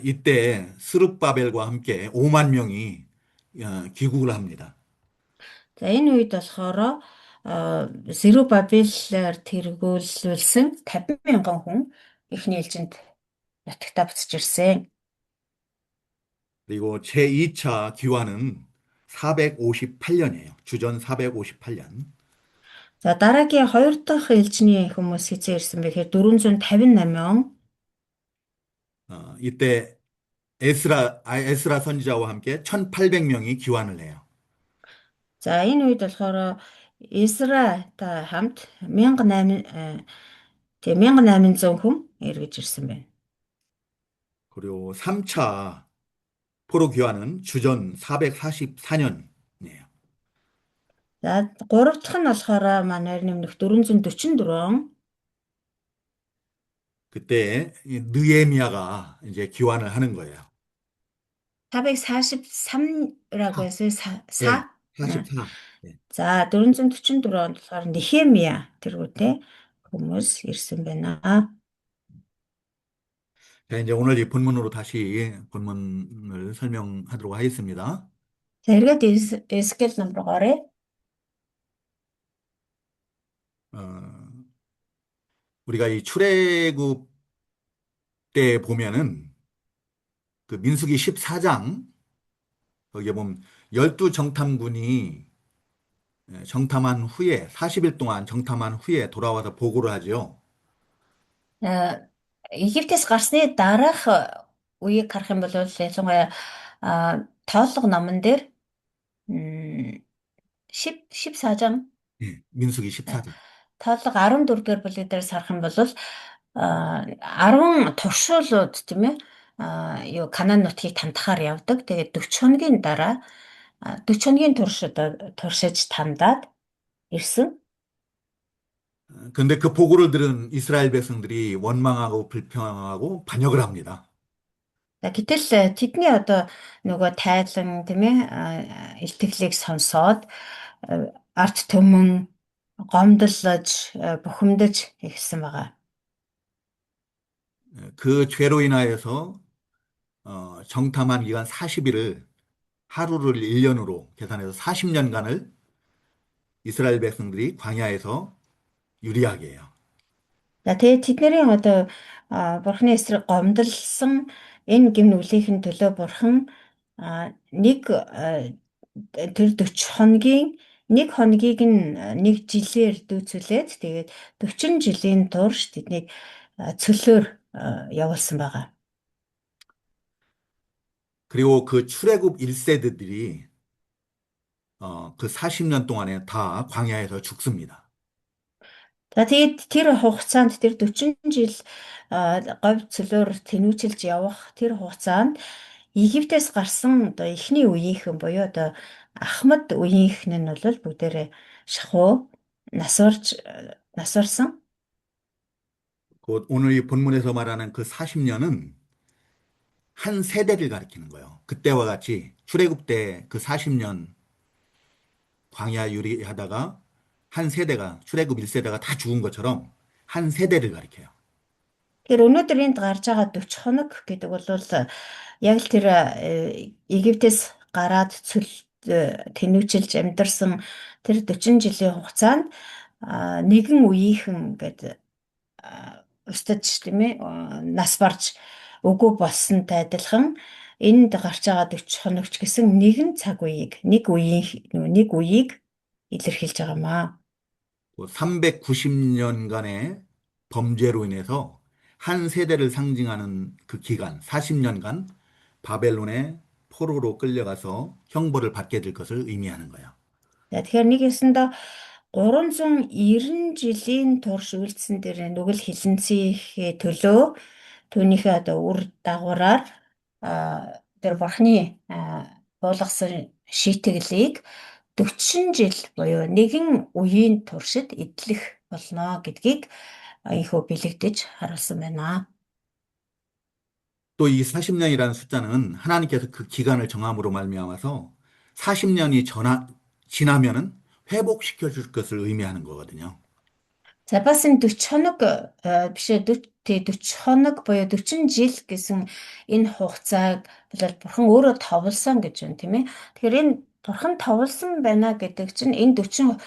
이때 스룹바벨과 함께 5만 명이 귀국을 합니다. За энэ үед болохоор Зерубабелээр тэргүүлсэн 50,000 хүн ихний ээлжинд нутагтаа буцаж ирсэн. 그리고 제2차 기화는 458년이에요. 주전 458년. За дараагийн 2 дахь ээлжний хүмүүс хэзээ ирсэн бэ гэхээр 458. 이때 에스라 선지자와 함께 1,800명이 귀환을 해요. За энэ үед болохоор Израильтай хамт 1800 хүн эргэж ирсэн байна. 그리고 3차 포로 귀환은 주전 444년이에요. За 3 дахь нь болохоор манай нэмнэх 444. 그때 이 느헤미야가 이제 귀환을 하는 거예요. 443라고 해서 네, 4. 44. 네. За 444 онд болохоор Нехемия тэргүүтэй хүмүүс ирсэн байна. 자, 이제 오늘 이 본문으로 다시 본문을 설명하도록 하겠습니다. За эргээд Эскел номер гараа. 어, 우리가 이 출애굽 때 보면은 그 민수기 14장 거기에 보면 12정탐군이 정탐한 후에 40일 동안 정탐한 후에 돌아와서 보고를 하죠. Египтээс гарсны дараах үеийг харах юм бол ялангуяа тооллого номон дээр 14장 민수기 14장. тооллого 14 дугаар бүлэг дээрс харах юм бол 10 туршуулууд тийм ээ юу Канаан нутгийг тамтахаар явдаг. Тэгээд 40 хоногийн дараа 40 хоногийн турш одоо туршиж тамдаад ирсэн. 근데 그 보고를 들은 이스라엘 백성들이 원망하고 불평하고 반역을 합니다. За гэтэл тэдний одоо нөгөө тайлан тийм ээ илтгэлийг сонсоод арт түмэн гомдлож бухимдаж ирсэн байгаа. 그 죄로 인하여서 정탐한 기간 40일을 하루를 1년으로 계산해서 40년간을 이스라엘 백성들이 광야에서 유리하게 해요. За тэгээд тэдний одоо бурхны эсрэг гомдлсон энэ гим нүглийнхэн төлөө бурхан нэг тэр 40 хоногийн нэг хоногийг нь нэг жилээр дүүцүүлээд тэгээд 40 жилийн турш тэднийг цөлөөр явуулсан байгаа. 그리고 그 출애굽 1세대들이 그 40년 동안에 다 광야에서 죽습니다. За тэгээд тэр хугацаанд тэр 40 жил говь цөлөөр тэнүүчилж явах тэр хугацаанд Египтээс гарсан одоо эхний үеийнхэн буюу одоо Ахмад үеийнхэн нь бол бүгдээрээ шахуу насварж нас барсан. 곧 오늘 이 본문에서 말하는 그 40년은 한 세대를 가리키는 거예요. 그때와 같이 출애굽 때 그 40년 광야 유리하다가 한 세대가 출애굽 1세대가 다 죽은 것처럼 한 세대를 가리켜요. Тэгэхээр өнөөдөр энд гарч байгаа 40 хоног гэдэг бол яг л тэр Египтээс гараад тэнүүчилж амьдарсан тэр 40 жилийн хугацаанд нэгэн үеийнхэн гэдэг устдаж тийм ээ нас барж үгүй болсонтой адилхан энд гарч байгаа 40 хоногч гэсэн нэгэн цаг үеийг нэг үеийг илэрхийлж байгаамаа. 390년간의 범죄로 인해서 한 세대를 상징하는 그 기간, 40년간 바벨론의 포로로 끌려가서 형벌을 받게 될 것을 의미하는 거예요. За тэгэхээр нэг ясандаа 390 жилийн турш үйлдсэн дээр нүгэл хилэнцгийнхээ төлөө түүнийхээ одоо үр дагавраар тэр бурхны буулгасан шийтгэлийг 40 жил буюу нэгэн үеийн туршид эдлэх болно гэдгийг ийхүү бэлэгдэж харуулсан байна. 또 이 40년이라는 숫자는 하나님께서 그 기간을 정함으로 말미암아서 40년이 지나면은 회복시켜 줄 것을 의미하는 거거든요. За бас энэ 40 хоног биш ээ 40 хоног буюу 40 жил гэсэн энэ хугацааг бол бурхан өөрөө товлсон гэж байна тийм ээ. Тэгэхээр энэ бурхан товлсон байна гэдэг чинь энэ 40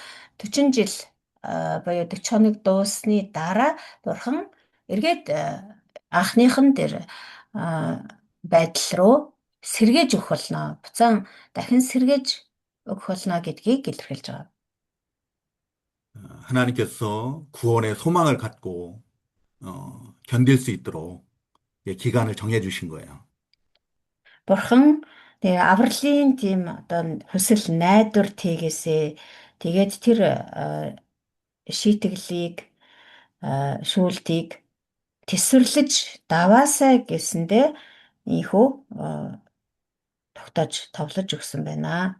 жил буюу 40 хоног дууссаны дараа бурхан эргээд анхныхан дээр байдал руу сэргээж өгөх болно. Буцаан дахин сэргээж өгөх болно гэдгийг илэрхийлж байгаа. 하나님께서 구원의 소망을 갖고 견딜 수 있도록 기간을 정해 주신 거예요. Бурхан тэгээ авралын тийм одоо хүсэл найдвар тийгээсээ тэгээд тэр шийтгэлийг шүүлтийг тэсвэрлэж даваасай гэсэндээ ийхүү тогтоож товлож өгсөн байна.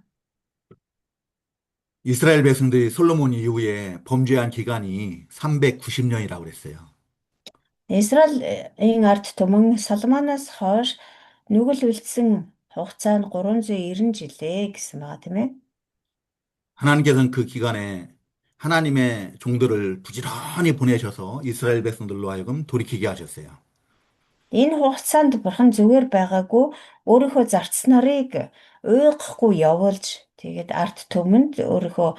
이스라엘 백성들이 솔로몬 이후에 범죄한 기간이 390년이라고 그랬어요. Израилийн ард түмэн Соломоноос хойш нүгэл үлдсэн хугацаа нь 390 жилээ гэсэн байгаа тийм ээ. 하나님께서는 그 기간에 하나님의 종들을 부지런히 보내셔서 이스라엘 백성들로 하여금 돌이키게 하셨어요. Энэ хугацаанд бурхан зүгээр байгаагүй өөрийнхөө зарц нарыг уйгахгүй явуулж тэгээд арт түмэнд өөрийнхөө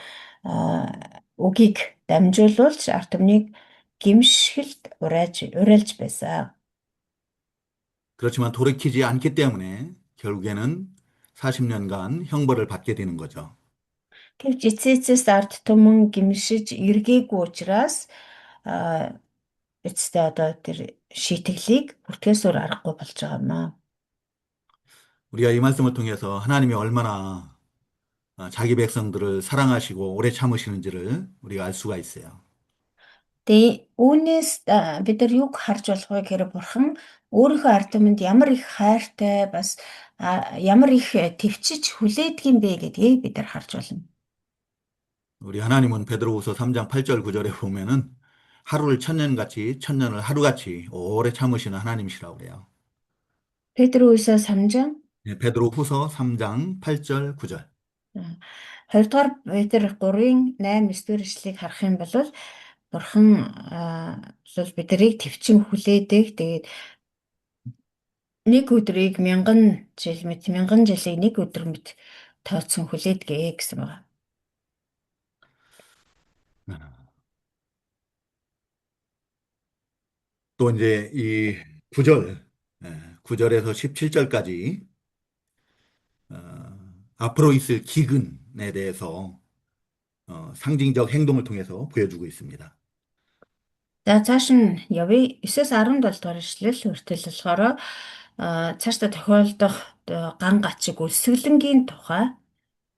үгийг дамжуулуулж арт түмнийг гимшгэлд уриалж байсан. 그렇지만 돌이키지 않기 때문에 결국에는 40년간 형벌을 받게 되는 거죠. Гэвч эцээцээс арт түмэн гимшиж эргээгүй учраас эцэстээ одоо тэр шийтгэлийг бүртгэсээр аргагүй болж байгаамаа. 우리가 이 말씀을 통해서 하나님이 얼마나 자기 백성들을 사랑하시고 오래 참으시는지를 우리가 알 수가 있어요. Тэгээ үүнээс бид нар юг харж болох вэ гэхээр бурхан өөрийнхөө ард түмэнд ямар их хайртай бас ямар их төвчж хүлээдэг юм бэ гэдгийг бид нар харж байна. 우리 하나님은 베드로후서 3장 8절 9절에 보면은 하루를 천년같이 천년을 하루같이 오래 참으시는 하나님이시라고 그래요. Петрусаа самжин 베드로후서 3장 8절 9절. 2-р Петр 3-ын 8-9 эшлэгийг харах юм бол бурхан бол биднийг төвчин хүлээдэг. Тэгээд нэг өдрийг мянган жилийг нэг өдөр мэт тооцсон хүлээдэг гэсэн байна. 또 이제 이 9절, 9절에서 17절까지 앞으로 있을 기근에 대해서 상징적 행동을 통해서 보여주고 있습니다. За цааш нь явъя. 9-17 дугаар эшлэл хүртэл болохоор цаашдаа тохиолдох ган гачиг үлсгэлэнгийн тухай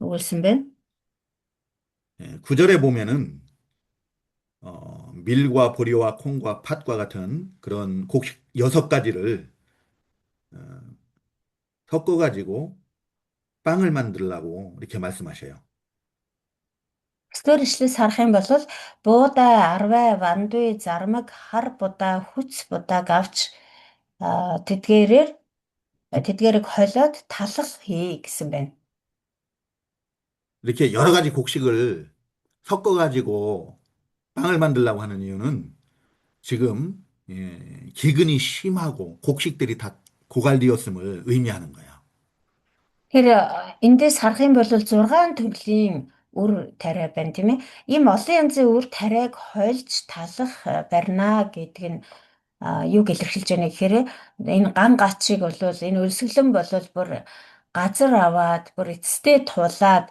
өгүүлсэн байна. 9절에 보면은 밀과 보리와 콩과 팥과 같은 그런 곡식 6가지를 섞어가지고 빵을 만들라고 이렇게 말씀하셔요. Өсвөр ишлээс харах юм бол буудаа, арвай, вандуй, зармаг, хар будаа, хүч будааг авч тэдгээрээр тэдгээрийг холиод талах хий гэсэн байна. 이렇게 여러 가지 곡식을 섞어가지고 빵을 만들려고 하는 이유는 지금 기근이 심하고 곡식들이 다 고갈되었음을 의미하는 거야. Тэгэхээр эндээс харах юм бол 6 төрлийн үр тариа байна тийм ээ. Ийм олон янзын үр тариаг хольж талах барина гэдэг нь юуг илэрхийлж байна гэхээр энэ ган гачиг бол энэ өлсгөлэн бол бүр газар аваад бүр эцэстээ тулаад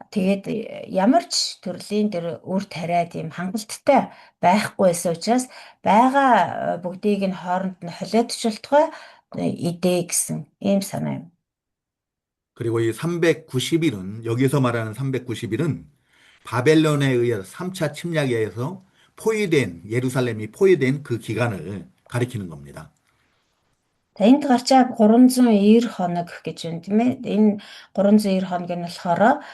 тэгээд ямар ч төрлийн тэр үр тариа тийм хангалттай байхгүй байсан учраас байгаа бүгдийг нь хооронд нь холиодчихвол идэ гэсэн ийм санаа юм. 그리고 이 390일은 여기서 말하는 390일은 바벨론에 의해서 3차 침략에 의해서 포위된 예루살렘이 포위된 그 기간을 가리키는 겁니다. За энд гарчаа 390 хоног гэж байна тийм ээ. Энэ 390 хоног нь болохоор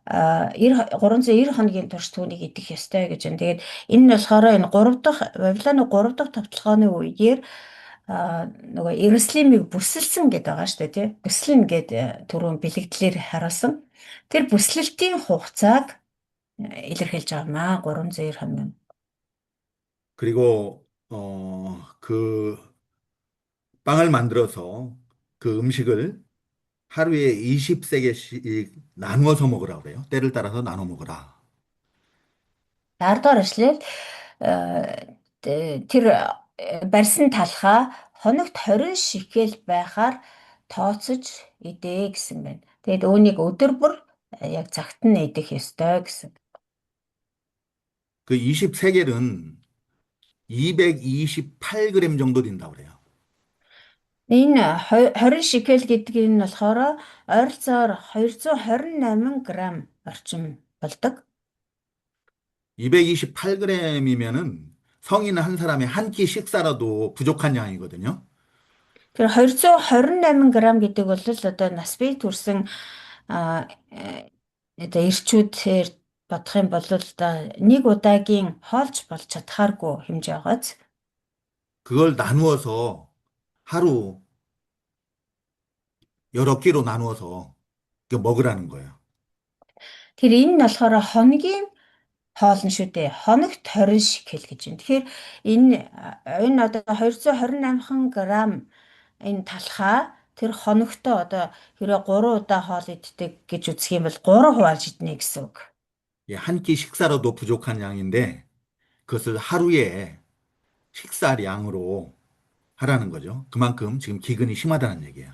390 хоногийн турш түүнийг идэх ёстой гэж байна. Тэгээд энэ нь болохоор энэ 3 дахь Вавилоны 3 дахь тогтолцооны үеэр нөгөө Иерусалимыг бүсэлсэн гэдэг байгаа шүү дээ тийм. Бүслэн гэдэг түрүүн бэлэгдлэр харуулсан. Тэр бүслэлтийн хугацааг илэрхийлж байгаа маа 390 хоног. 그리고 그 빵을 만들어서 그 음식을 하루에 20세개씩 나누어서 먹으라고 그래요. 때를 따라서 나눠 먹으라. 10 дугаар эшлэл тэр барьсан талхаа хоногт 20 шикел байхаар тооцож идэ гэсэн байна. Тэгэд үүнийг өдөр бүр яг цагт нь идэх ёстой гэсэн. 그 20세겔은 228g 정도 된다고 그래요. Энэ 20 шикел гэдэг нь болохоор ойролцоогоор 228 грамм орчим болдог. 228g이면은 성인 한 사람의 한 끼 식사라도 부족한 양이거든요. Тэр 228 грамм гэдэг бол одоо нас бий төрсэн одоо эрчүүдээр бодох юм бол одоо нэг удаагийн хоолж болж чадхааргүй хэмжээ байгааз. 그걸 나누어서 하루 여러 끼로 나누어서 먹으라는 거예요. Тэр энэ нь болохоор хоногийн хоол нь шүү дээ. Хоногт 20 шикел гэж байна. Тэгэхээр энэ одоо 228 грамм энэ талхаа тэр хоногтоо одоо хэрэв 3 удаа хоол иддэг гэж үзэх юм бол 3 хувааж иднэ гэсэн үг. 한 끼 식사로도 부족한 양인데 그것을 하루에 식사량으로 하라는 거죠. 그만큼 지금 기근이 심하다는 얘기예요.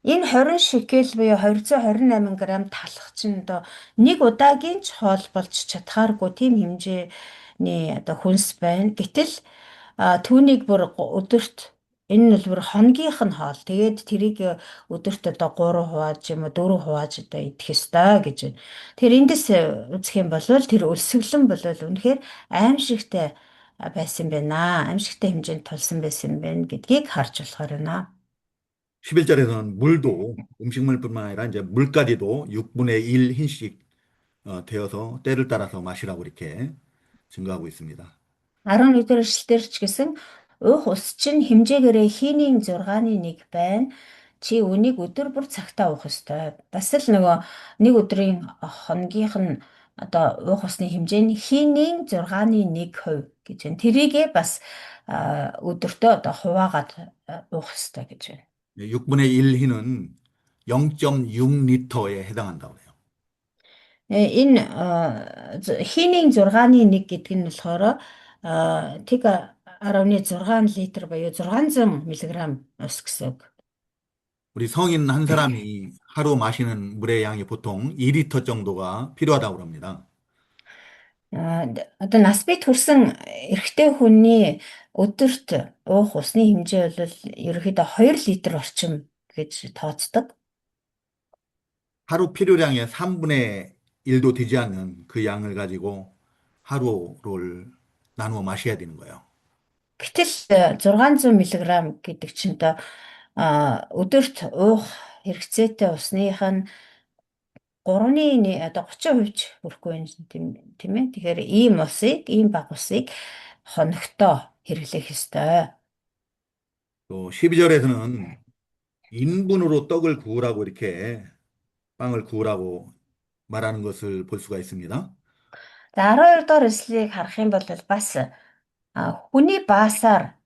Энэ 20 шикел буюу 228 грамм талах чинь одоо нэг удаагийн ч хоол болж чадхааргүй тийм хэмжээний одоо хүнс байна. Гэтэл түүнийг бүр өдөрт энэ нь бол бүр хоногийнх нь хоол. Тэгээд тэрийг өдөрт одоо 3 хувааж юм уу 4 хувааж одоо идэх ёстой гэж байна. Тэр эндээс үзэх юм бол тэр өлсгөлэн бол үнэхээр аимшигтай байсан байна. Аимшигтай хэмжээнд тулсан байсан байна гэдгийг харж болохоор байна. 11절에서는 물도 음식물뿐만 아니라 이제 물까지도 6분의 1 흰씩 되어서 때를 따라서 마시라고 이렇게 증거하고 있습니다. 11-р эшлэлдэр ч гэсэн ух ус чинь хэмжээгээрээ хийний 6-ны 1 байна. Чи үнийг өдөр бүр цагтаа уух ёстой. Бас л нөгөө нэг өдрийн хоногийнх нь одоо уух усны хэмжээ нь хийний 6-ны 1% гэж байна. Тэрийгээ бас өдөртөө одоо хуваагаад уух ёстой гэж байна. 6분의 1 흰은 0.6리터에 해당한다고 해요. Энэ хийний 6-ны 1 гэдэг нь болохоор тэг 10.6 литр буюу 600 мг ус гэсэн үг. 우리 성인 한 사람이 하루 마시는 물의 양이 보통 2리터 정도가 필요하다고 합니다. Одоо нас бий төрсэн эрэгтэй хүний өдөрт уух усны хэмжээ бол ерөнхийдөө 2 литр орчим гэж тооцдог. 하루 필요량의 3분의 1도 되지 않는 그 양을 가지고 하루를 나누어 마셔야 되는 거예요. Гэтэл 600 мг гэдэг чинь өдөрт уух хэрэгцээтэй усных нь одоо 30% ч хүрэхгүй байна тийм ээ. Тэгэхээр ийм бага усыг хоногтоо хэрэглэх ёстой. 또 12절에서는 인분으로 떡을 구우라고 이렇게 빵을 구우라고 말하는 것을 볼 수가 있습니다. За 12 дугаар эслэгийг харах юм бол бас хүний баасаар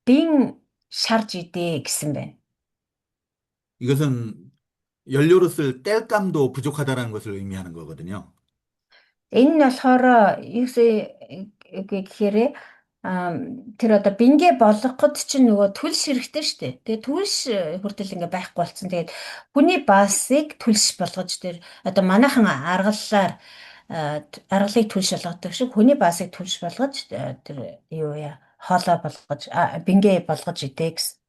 бин шарж идэ гэсэн байна. 이것은 연료로 쓸 땔감도 부족하다는 것을 의미하는 거거든요. Энэ нь болохоор гэхээр тэр одоо бингээ болгоход чинь нөгөө түлш хэрэгтэй шүү дээ. Тэгээ түлш хүртэл ингээ байхгүй болсон. Тэгээд хүний баасыг түлш болгож тэр одоо манайхан аргалыг түлш болгодог шиг хүний баасыг түлш болгож тэр юу яа хоолой болгож бингээ болгож идэ гэсэн.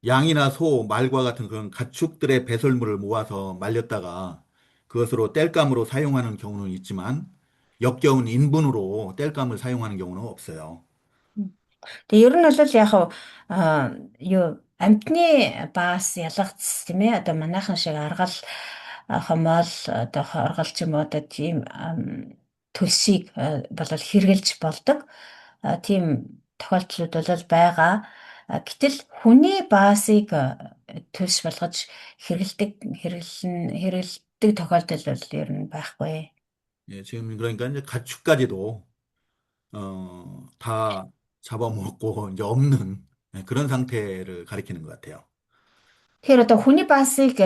양이나 소, 말과 같은 그런 가축들의 배설물을 모아서 말렸다가 그것으로 땔감으로 사용하는 경우는 있지만 역겨운 인분으로 땔감을 사용하는 경우는 없어요. Тэгээ ер нь бол яг юу амтны баас ялгац тийм ээ одоо манайхан шиг аргал хомоол одоо хоргол ч юм уу одоо тийм төлсийг болол хэрглэж болдог тийм тохиолдлууд бол байгаа. Гэтэл хүний баасыг төлс болгож хэрэгэлдэг тохиолдол бол ер нь байхгүй. 예, 지금 그러니까 이제 가축까지도 다 잡아먹고 이제 없는 그런 상태를 가리키는 것 같아요. Тэгэхээр одоо хүний баасыг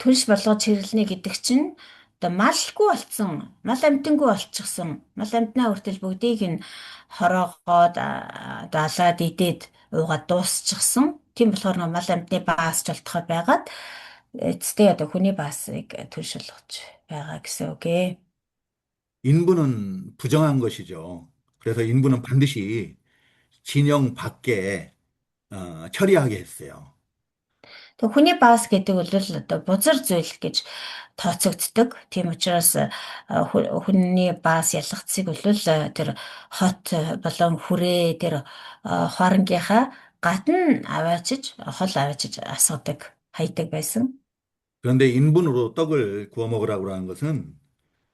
төлс болгож хэрэглэнэ гэдэг чинь одоо малгүй болцсон, мал амтангүй болчихсон, мал амтнаа хүртэл бүгдийг нь хороогоод одоо алаад идээд уугаад дуусчихсан. Тийм болохоор нөө мал амтны баас ч болтоход байгаад эцэстээ одоо хүний баасыг төлс болгож байгаа гэсэн үг ээ. 인분은 부정한 것이죠. 그래서 인분은 반드시 진영 밖에 처리하게 했어요. Тэг хүний баас гэдэг бол одоо бузар зүйл гэж тооцогддог. Тийм учраас хүний баас ялгцыг бол тэр хот болон хүрээ тэр хооронгийнхаа гадна аваачиж, хол аваачиж асуудаг, хайдаг байсан. 그런데 인분으로 떡을 구워 먹으라고 하는 것은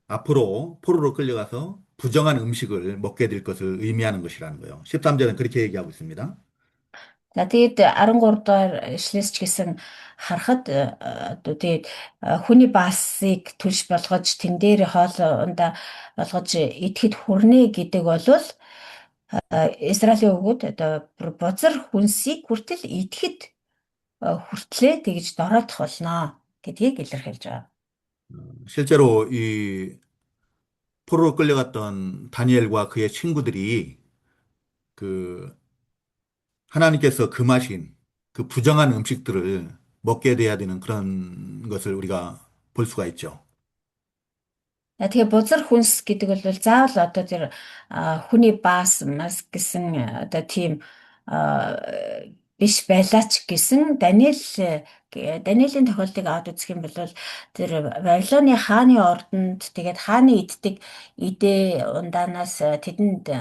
앞으로 포로로 끌려가서 부정한 음식을 먹게 될 것을 의미하는 것이라는 거예요. 13절은 그렇게 얘기하고 있습니다. За тэгээд 13 дугаар ишлээс ч гэсэн харахад одоо тэгээд хүний баасыг төлж болгож тэн дээр хоолундаа болгож идэхэд хүрнэ гэдэг бол Израилийн үгүүд одоо бузар хүнсийг хүртэл идэхэд хүртлээ тэгж дороодох болно гэдгийг илэрхийлж байгаа. 실제로 이 포로로 끌려갔던 다니엘과 그의 친구들이 그 하나님께서 금하신 그 부정한 음식들을 먹게 돼야 되는 그런 것을 우리가 볼 수가 있죠. Тэгээ бузар хүнс гэдэг бол заавал одоо тэр хүний баас мас гэсэн одоо тийм биш байлаач гэсэн Даниэлийн тохиолдлыг аваад үзэх юм бол тэр Вавилоны хааны ордонд тэгээд хааны иддэг идэ ундаанаас тэдэнд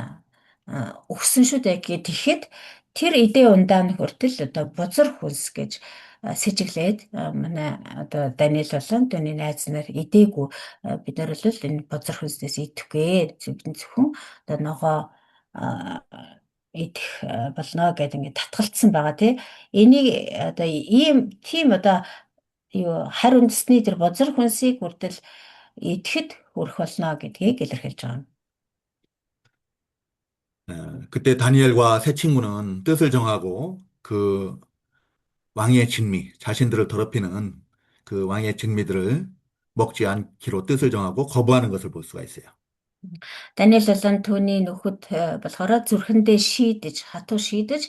өгсөн шүү дээ гэхэд тэр идэ ундаан хүртэл одоо бузар хүнс гэж сэжиглээд манай одоо Даниэл болон түүний найз нар идээгүй бид нар бол энэ бузар хүнснээс идэхгүй зөвхөн одоо ногоо идэх болно гэдэг ингээд татгалцсан байгаа тий. Энийг одоо тийм одоо юу харь үндэсний тэр бузар хүнсийг хүртэл идэхэд хүрэх болно гэдгийг илэрхийлж байгаа. 그때 다니엘과 세 친구는 뜻을 정하고 그 왕의 진미, 자신들을 더럽히는 그 왕의 진미들을 먹지 않기로 뜻을 정하고 거부하는 것을 볼 수가 있어요. Даниэл болон түүний нөхөд болохоор зүрхэндээ хатуу шийдэж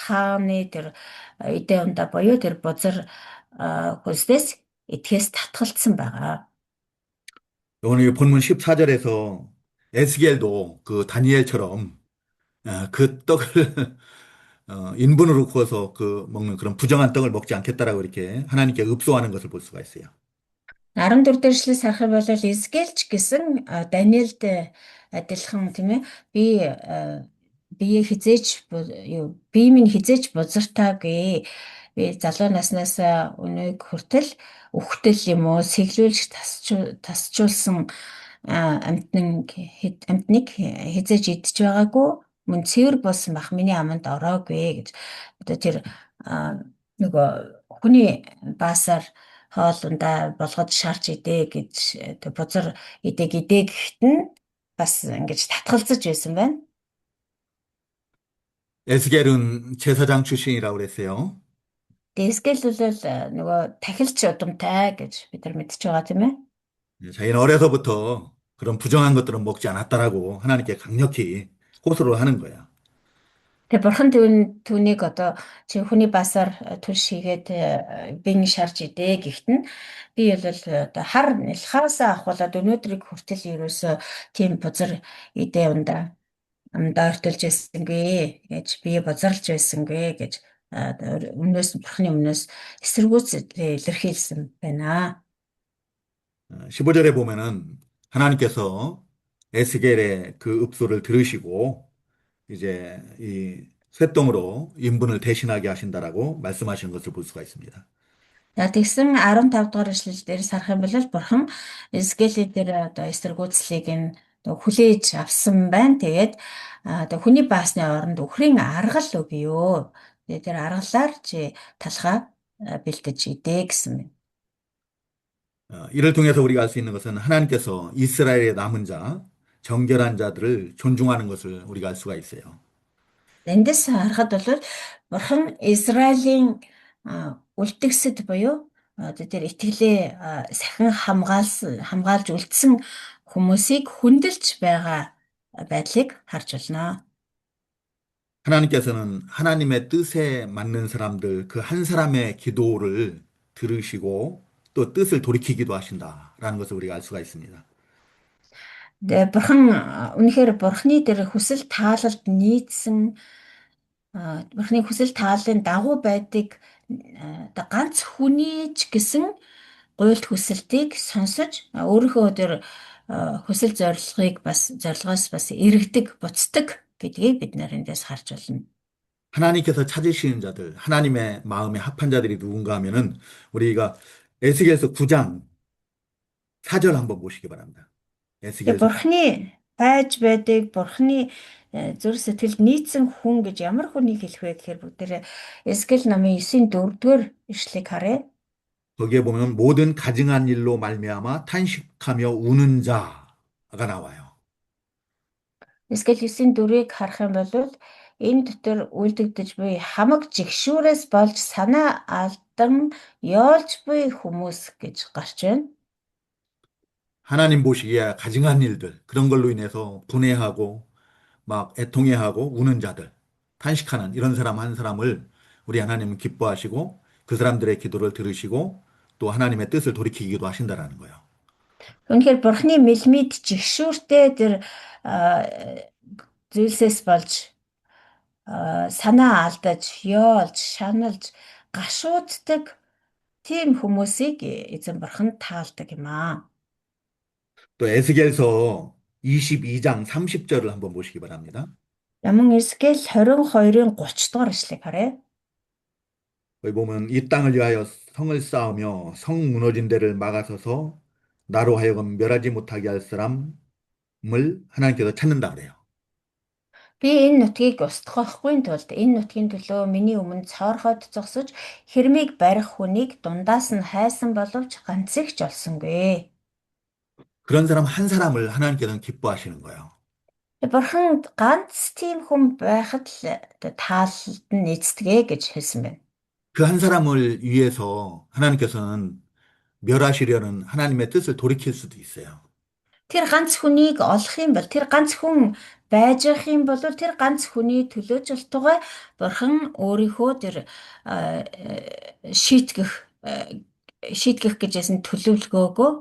хааны тэр идэ унда буюу тэр бузар хүнснээс идэхээс татгалцсан байгаа. 오늘 본문 14절에서 에스겔도 그 다니엘처럼 그 떡을 인분으로 구워서 그 먹는 그런 부정한 떡을 먹지 않겠다라고 이렇게 하나님께 읍소하는 것을 볼 수가 있어요. 14 дэх эшлээс харах юм бол Израильч гэсэн Даниэлд адилхан тийм ээ бие минь хизээж бузартаагүй би залуу наснаас өнөөг хүртэл үхтэл юм уу сэглүүлж тасчулсан амтныг хизээж идэж байгаагүй мөн цэвэр болсон бах миний аманд ороогүй гэж одоо тэр нөгөө хүний баасаар хоолундаа болгож шаарч идэ гэж бузар идэ гэхэд нь бас ингэж татгалзаж байсан байна. 에스겔은 제사장 출신이라고 그랬어요. Дэсгэл бол нөгөө тахилч удамтай гэж бид нар мэдчихэж байгаа тийм ээ. 자기는 어려서부터 그런 부정한 것들은 먹지 않았다라고 하나님께 강력히 호소를 하는 거야. Тэгээ бурхан түүнийг одоо чи хүний басаар түлш хийгээд бин шарж идэ гэхэд нь би бол одоо хар нэлхаасаа ахуулаад өнөөдрийг хүртэл ерөөсөө тийм бузар идэ амдаа ортолж байсангүй гэж би бузарлж байсангүй гэж өмнөөс бурханы өмнөөс эсэргүүц илэрхийлсэн байна. 15절에 보면은 하나님께서 에스겔의 그 읍소를 들으시고 이제 이 쇠똥으로 인분을 대신하게 하신다라고 말씀하시는 것을 볼 수가 있습니다. За тэгсэн 15 дугаар эшлэл дээр сарах юм бол бурхан Эзекиэль дээр одоо эсэргүүцлийг нь хүлээж авсан байна. Тэгээд одоо хүний баасны оронд үхрийн аргал өгье юу. Тэгээд тэр аргалаар чи талхаа бэлдэж идэ гэсэн юм. 이를 통해서 우리가 알 수 있는 것은 하나님께서 이스라엘의 남은 자, 정결한 자들을 존중하는 것을 우리가 알 수가 있어요. Эндээс харахад бол бурхан Израилийн үлдгэсэд буюу одоо тэр итгэлээ сахин хамгаалж үлдсэн хүмүүсийг хүндэлж байгаа байдлыг харж байна. 하나님께서는 하나님의 뜻에 맞는 사람들, 그 한 사람의 기도를 들으시고 또 뜻을 돌이키기도 하신다라는 것을 우리가 알 수가 있습니다. Тэгээ бурхан үнэхээр бурханы тэр хүсэл таалалд нийцсэн бурханы хүсэл тааллын дагуу байдаг одоо ганц хүний ч гэсэн гуйлт хүсэлтийг сонсож өөрийнхөө тэр хүсэл зорилгоос бас эргэдэг, буцдаг гэдгийг бид эндээс харж байна. 하나님께서 찾으시는 자들, 하나님의 마음에 합한 자들이 누군가 하면은 우리가 에스겔서 9장 4절 한번 보시기 바랍니다. Тэгээ 에스겔서 бурханы байж байдаг бурханы зүрх сэтгэлд нийцсэн хүн гэж ямар хүнийг хэлэх вэ гэхээр бүгдээрээ Эсгэл намын 9-4-р ишлэгийг харъя. 거기에 보면 모든 가증한 일로 말미암아 탄식하며 우는 자가 나와요. Эсгэл 9-4-ийг харах юм бол энэ дотор үлдэгдэж буй хамаг жигшүүрээс болж санаа алдан ёолж буй хүмүүс гэж гарч байна. 하나님 보시기에 가증한 일들, 그런 걸로 인해서 분해하고 막 애통해하고 우는 자들, 탄식하는 이런 사람 한 사람을 우리 하나님은 기뻐하시고 그 사람들의 기도를 들으시고 또 하나님의 뜻을 돌이키기도 하신다라는 거예요. Үнэхээр бурхны мэлмид жигшүүртэй тэр зүйлсээс болж санаа алдаж, ёолж, шаналж, гашууддаг тийм хүмүүсийг эзэн бурхан таалдаг юм аа. 또 에스겔서 22장 30절을 한번 보시기 바랍니다. Яман Эсгэл 22-ын 30 дугаар ишлэгийг харъя. 거기 보면 이 땅을 위하여 성을 쌓으며 성 무너진 데를 막아서서 나로 하여금 멸하지 못하게 할 사람을 하나님께서 찾는다 그래요. Би энэ нутгийг устгахгүй тулд энэ нутгийн төлөө миний өмнө цоорхойд зогсож хэрмийг барих хүнийг дундаас нь хайсан боловч ганцыг ч олсонгүй. 그런 사람 한 사람을 하나님께서는 기뻐하시는 거예요. Бурхан ганц тийм хүн байхад л тааллд нь эцдэгэ гэж хэлсэн байна. 그 한 사람을 위해서 하나님께서는 멸하시려는 하나님의 뜻을 돌이킬 수도 있어요. Тэр ганц хүнийг олох юм бол тэр ганц хүн байж явах юм бол тэр ганц хүний төлөөжөлтөөгөө бурхан өөрийнхөө тэр шийтгэх гэжсэн төлөвлөгөөгөө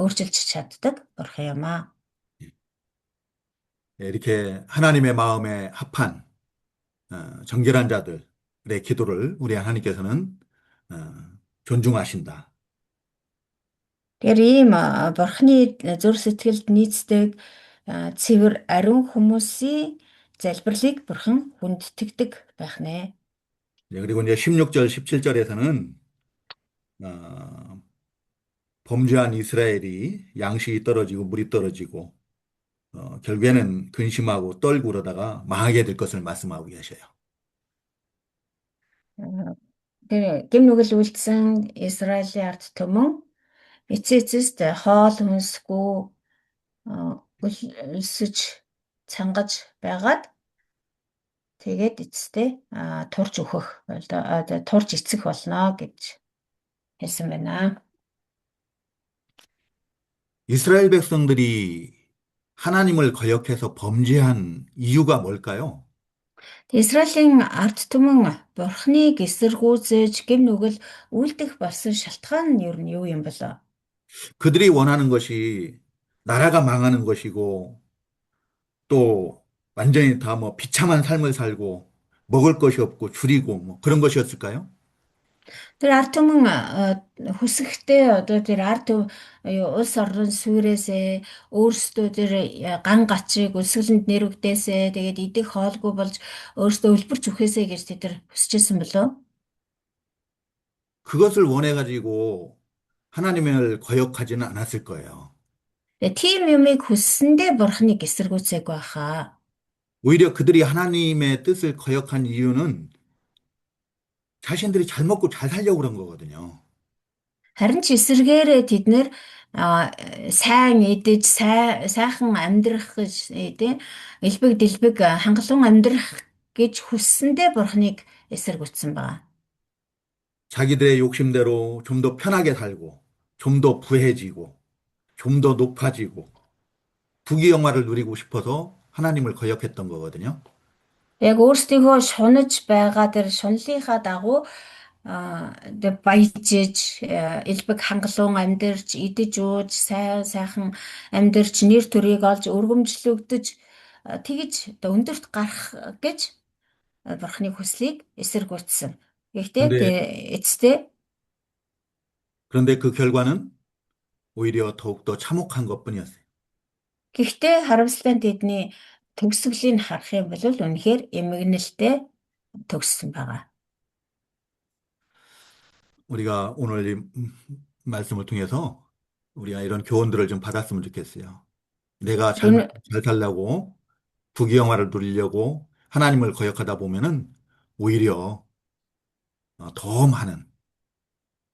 өөрчилж чаддаг бурхан юм аа. 이렇게 하나님의 마음에 합한 정결한 자들의 기도를 우리 하나님께서는 존중하신다. Тэр ийм бурханы зүрх сэтгэлд нийцдэг цэвэр ариун хүмүүсийн залбирлыг бурхан хүндэтгдэг байх нэ. 그리고 이제 16절, 17절에서는 범죄한 이스라엘이 양식이 떨어지고 물이 떨어지고 결국에는 근심하고 떨고 그러다가 망하게 될 것을 말씀하고 계셔요. Тэр гэм нүгэл үлдсэн Израилийн ард түмэн эцээцэст хоол хүнсгүй өлсөж цангаж байгаад тэгээд эцэстээ турж өөхөх турж эцэх болно гэж хэлсэн байна. 이스라엘 백성들이 하나님을 거역해서 범죄한 이유가 뭘까요? Израилийн ард түмэн Бурхныг эсэргүүцэж гэм нүгэл үлдэх болсон шалтгаан нь ер нь юу юм бол? 그들이 원하는 것이 나라가 망하는 것이고 또 완전히 다 뭐 비참한 삶을 살고 먹을 것이 없고 줄이고 뭐 그런 것이었을까요? Тэр ард түмэн хүсэхдээ одоо тэр ард улс орон сүрээсээ өөрсдөө тэр ган гачиг өсгөлөнд нэрвдээсээ тэгээд идэх хоолгүй болж өөрсдөө өлбөрч үхээсэй гэж тэр хүсэжсэн болов. 그것을 원해가지고 하나님을 거역하지는 않았을 거예요. Тэгээд тийм юмыг хүссэндээ бурхныг эсэргүүцээгүй байхаа. 오히려 그들이 하나님의 뜻을 거역한 이유는 자신들이 잘 먹고 잘 살려고 그런 거거든요. Харин ч эсэргээрээ тэд нэр сайн идэж сайхан амьдрах гэж тийм элбэг дэлбэг хангалуун амьдрах гэж хүссэндээ бурхныг эсэргүүцсэн байна. 자기들의 욕심대로 좀 더 편하게 살고, 좀 더 부해지고, 좀 더 높아지고, 부귀영화를 누리고 싶어서 하나님을 거역했던 거거든요. Яг өөрсдийнхөө шунаж байгаа тэр шунлынхаа дагуу баяжиж элбэг хангалуун амьдарч идэж ууж сайхан амьдарч нэр төрийг олж өргөмжлөгдөж тэгж одоо өндөрт гарах гэж бурхны хүслийг эсэргүүцсэн. Гэхдээ 그런데, эцэстээ 그런데 그 결과는 오히려 더욱더 참혹한 것뿐이었어요. гэхдээ харамсалтай нь тэдний төгсгөлийг харах юм бол үнэхээр эмгэнэлтэй төгссөн байгаа. 우리가 오늘 이 말씀을 통해서 우리가 이런 교훈들을 좀 받았으면 좋겠어요. 내가 잘 Энэ 먹고 잘 살려고 부귀영화를 누리려고 하나님을 거역하다 보면은 오히려 더 많은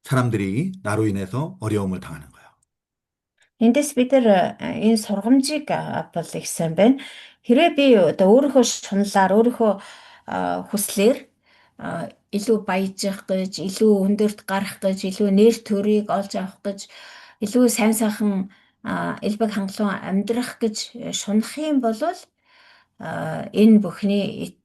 사람들이 나로 인해서 어려움을 당하는 거예요. Эндээс бид нар энэ сургамжийг авбал их сайн байна. Хэрвээ би одоо өөрийнхөө шунлаар өөрийнхөө хүслээр илүү баяжих гэж, илүү өндөрт гарах гэж, илүү нэр төрийг олж авах гэж, илүү сайн сайхан элбэг хангалуун амьдрах гэж шунах юм бол энэ бүхний